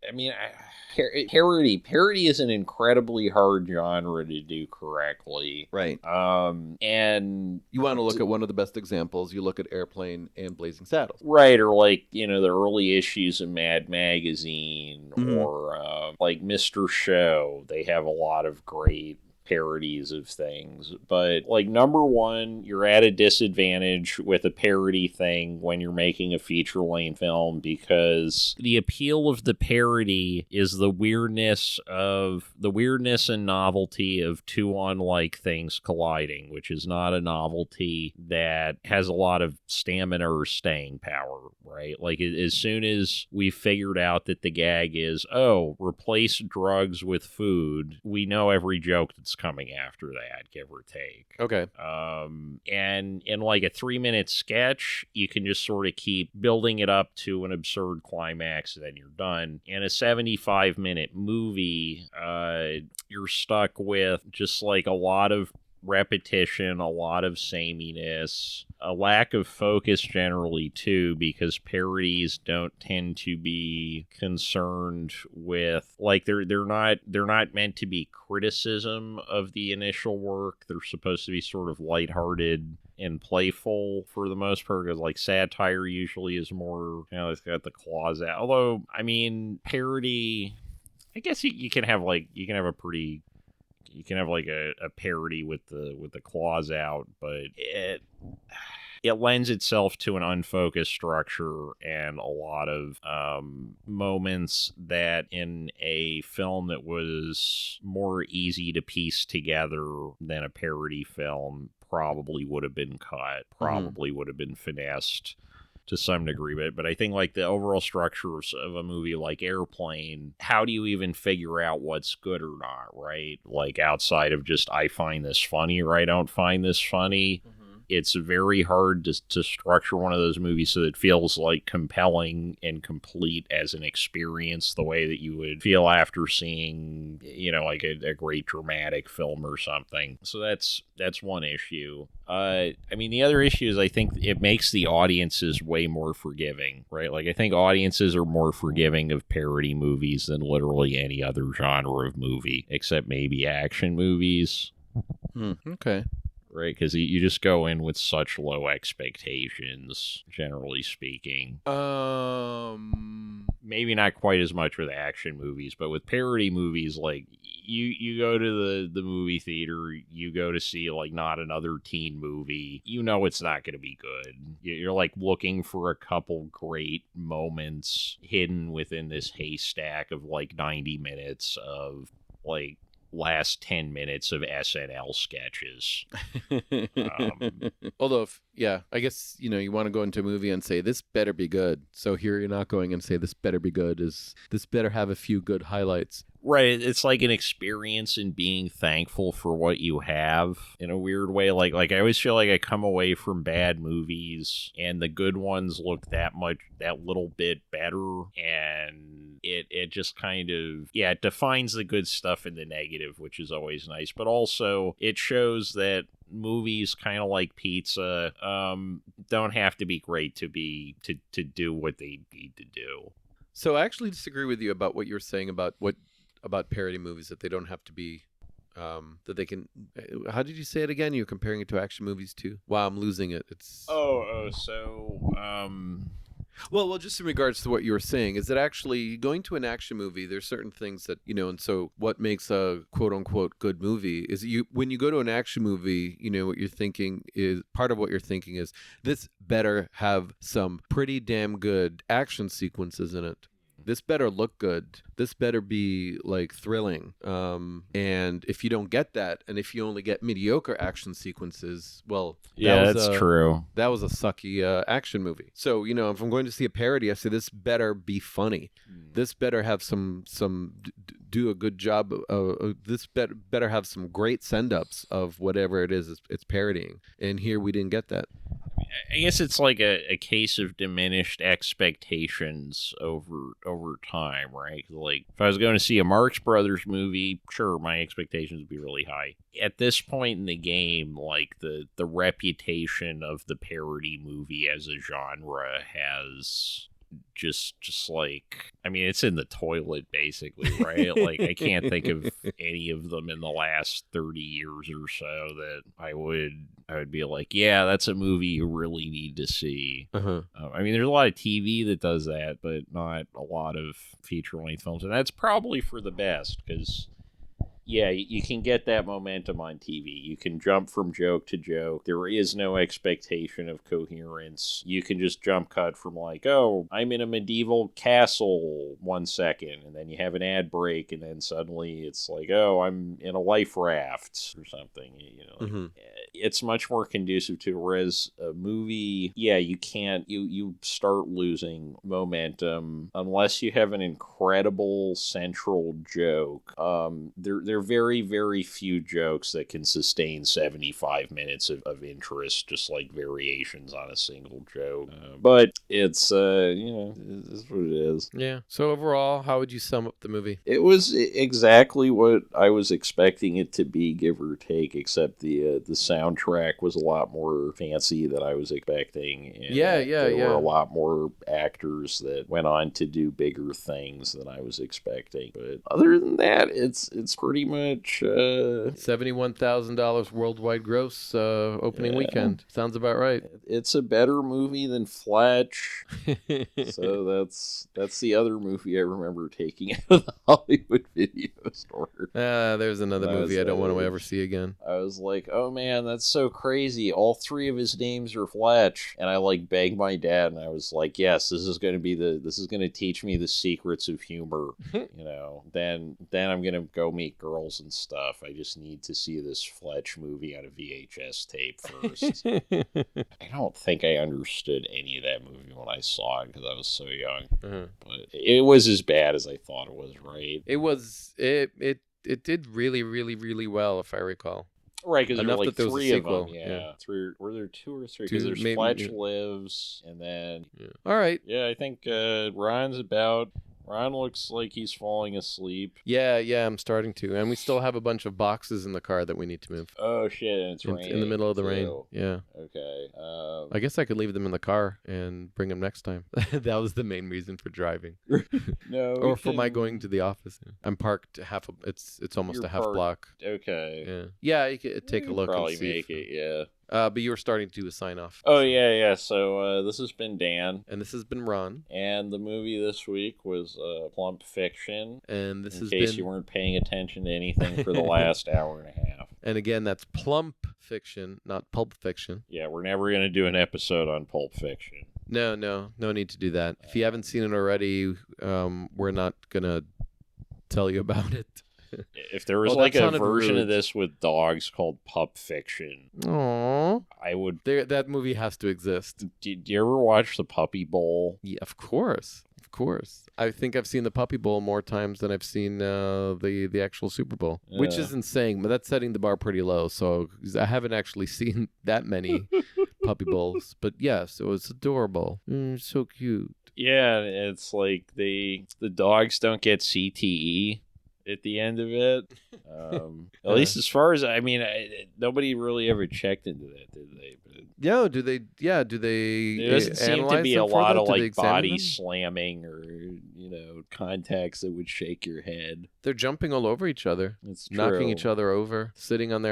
parody. Parody is an incredibly hard genre to do correctly. Right. And you want to look at one of the best examples, you look at Airplane and Blazing Saddles. Right, or the early issues of Mad Magazine, or Mr. Show. They have a lot of great parodies of things, but number one, you're at a disadvantage with a parody thing when you're making a feature-length film, because the appeal of the parody is the weirdness and novelty of two unlike things colliding, which is not a novelty that has a lot of stamina or staying power, right? As soon as we figured out that the gag is, replace drugs with food, we know every joke that's coming after that, give or take. Okay. And in a 3-minute sketch, you can just sort of keep building it up to an absurd climax, and then you're done. In a 75-minute movie, you're stuck with just a lot of repetition, a lot of sameness, a lack of focus generally too, because parodies don't tend to be concerned with they're not meant to be criticism of the initial work. They're supposed to be sort of lighthearted and playful for the most part, because satire usually is more, it's got the claws out. Although, parody, I guess you can have a parody with the claws out, but it lends itself to an unfocused structure and a lot of moments that in a film that was more easy to piece together than a parody film probably would have been cut, probably would have been finessed to some degree, but I think like the overall structure of a movie like Airplane, how do you even figure out what's good or not, right? Like outside of just I find this funny or I don't find this funny. It's very hard to structure one of those movies so that it feels like compelling and complete as an experience the way that you would feel after seeing, like a great dramatic film or something. So that's one issue. The other issue is I think it makes the audiences way more forgiving, right? Like I think audiences are more forgiving of parody movies than literally any other genre of movie, except maybe action movies. Okay. Right, because you just go in with such low expectations, generally speaking. Maybe not quite as much with action movies, but with parody movies, like, you go to the movie theater, you go to see, like, not another teen movie, it's not going to be good. You're, like, looking for a couple great moments hidden within this haystack of, like, 90 minutes of, like, last 10 minutes of SNL sketches. Although, I guess, you want to go into a movie and say, this better be good. So here you're not going and say, this better be good. This better have a few good highlights. Right, it's like an experience in being thankful for what you have in a weird way. Like I always feel like I come away from bad movies and the good ones look that little bit better, and it just kind of, it defines the good stuff and the negative, which is always nice. But also it shows that movies, kind of like pizza, don't have to be great to do what they need to do. So I actually disagree with you about what you're saying about parody movies, that they don't have to be, that they can. How did you say it again? You're comparing it to action movies too? Wow, I'm losing it. It's Well, just in regards to what you were saying, is that actually going to an action movie, there's certain things that, and so what makes a quote unquote good movie is when you go to an action movie, what you're thinking is, part of what you're thinking is, this better have some pretty damn good action sequences in it. This better look good. This better be like thrilling. And if you don't get that, and if you only get mediocre action sequences, well, that's true. That was a sucky action movie. So, if I'm going to see a parody, I say this better be funny. This better have do a good job. This better have some great send-ups of whatever it is it's parodying. And here we didn't get that. I guess it's like a case of diminished expectations over time, right? Like, if I was going to see a Marx Brothers movie, sure, my expectations would be really high. At this point in the game, like, the reputation of the parody movie as a genre has just like, it's in the toilet, basically, right? Like, I can't think of any of them in the last 30 years or so that I would be like, yeah, that's a movie you really need to see. There's a lot of TV that does that, but not a lot of feature-length films, and that's probably for the best, because you can get that momentum on TV. You can jump from joke to joke. There is no expectation of coherence. You can just jump cut from like, oh, I'm in a medieval castle 1 second, and then you have an ad break, and then suddenly it's like, oh, I'm in a life raft or something. It's much more conducive to, whereas a movie, you can't, you start losing momentum unless you have an incredible central joke. There are very, very few jokes that can sustain 75 minutes of interest, just like variations on a single joke. But it's, it's what it is. Yeah. So overall, how would you sum up the movie? It was exactly what I was expecting it to be, give or take, except the soundtrack was a lot more fancy than I was expecting. And there were a lot more actors that went on to do bigger things than I was expecting. But other than that, it's pretty much $71,000 worldwide gross opening weekend. Sounds about right. It's a better movie than Fletch. So that's the other movie I remember taking out of the Hollywood Video Store. There's another movie I don't want to ever see again. I was like, oh man, that's so crazy. All three of his names are Fletch. And I like begged my dad, and I was like, yes, this is going to teach me the secrets of humor. Then I'm going to go meet girls and stuff. I just need to see this Fletch movie on a VHS tape first. I don't think I understood any of that movie when I saw it because I was so young. Uh-huh. But it was as bad as I thought it was, right? It was. It did really, really, really well, if I recall. Right, because there were Enough like that there was a three of sequel, them. yeah. Three. Were there two or three? Two, Because there's maybe, Fletch yeah. Lives, and then All right. yeah, I think Ron looks like he's falling asleep. Yeah, I'm starting to, and we still have a bunch of boxes in the car that we need to move. Oh shit! And it's raining In the middle of the rain. too. Yeah. Okay. I guess I could leave them in the car and bring them next time. That was the main reason for driving. No. Or for my going to the office. I'm parked it's almost You're a half parked- block. Okay. Yeah. Yeah, you could take a look Probably and see. make it. Yeah. But you were starting to do a sign off. Oh yeah. So this has been Dan, And this has been Ron. and the movie this week was Plump Fiction. And this in has case been you weren't paying attention to anything for the last hour and a half. And again, that's Plump Fiction, not Pulp Fiction. Yeah, we're never gonna do an episode on Pulp Fiction. No need to do that. If you haven't seen it already, we're not gonna tell you about it. If there was Oh, like that a sounded version rude. of this with dogs called Pup Fiction, Aww. I would. That movie has to exist. Do you ever watch the Puppy Bowl? Yeah, of course. I think I've seen the Puppy Bowl more times than I've seen the actual Super Bowl, which Yeah. is insane. But that's setting the bar pretty low. So I haven't actually seen that many Puppy Bowls. But yes, it was adorable. So cute. Yeah, it's like the dogs don't get CTE at the end of it. At least as far as nobody really ever checked into that, did they? But Yeah, do they? Yeah, do they? there doesn't seem to analyze be them a lot further? of Do they like examine body them? slamming or contacts that would shake your head. They're jumping all over each other, It's true. knocking each other over, sitting on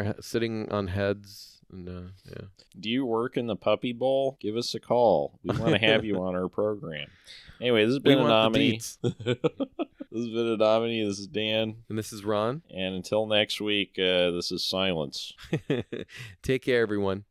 heads, and yeah. Do you work in the Puppy Bowl? Give us a call. We want to have you on our program. Anyway, this has been We a want the nominee. deets. This has been a nominee. This is Dan. And this is Ron. And until next week, this is Silence. Take care, everyone.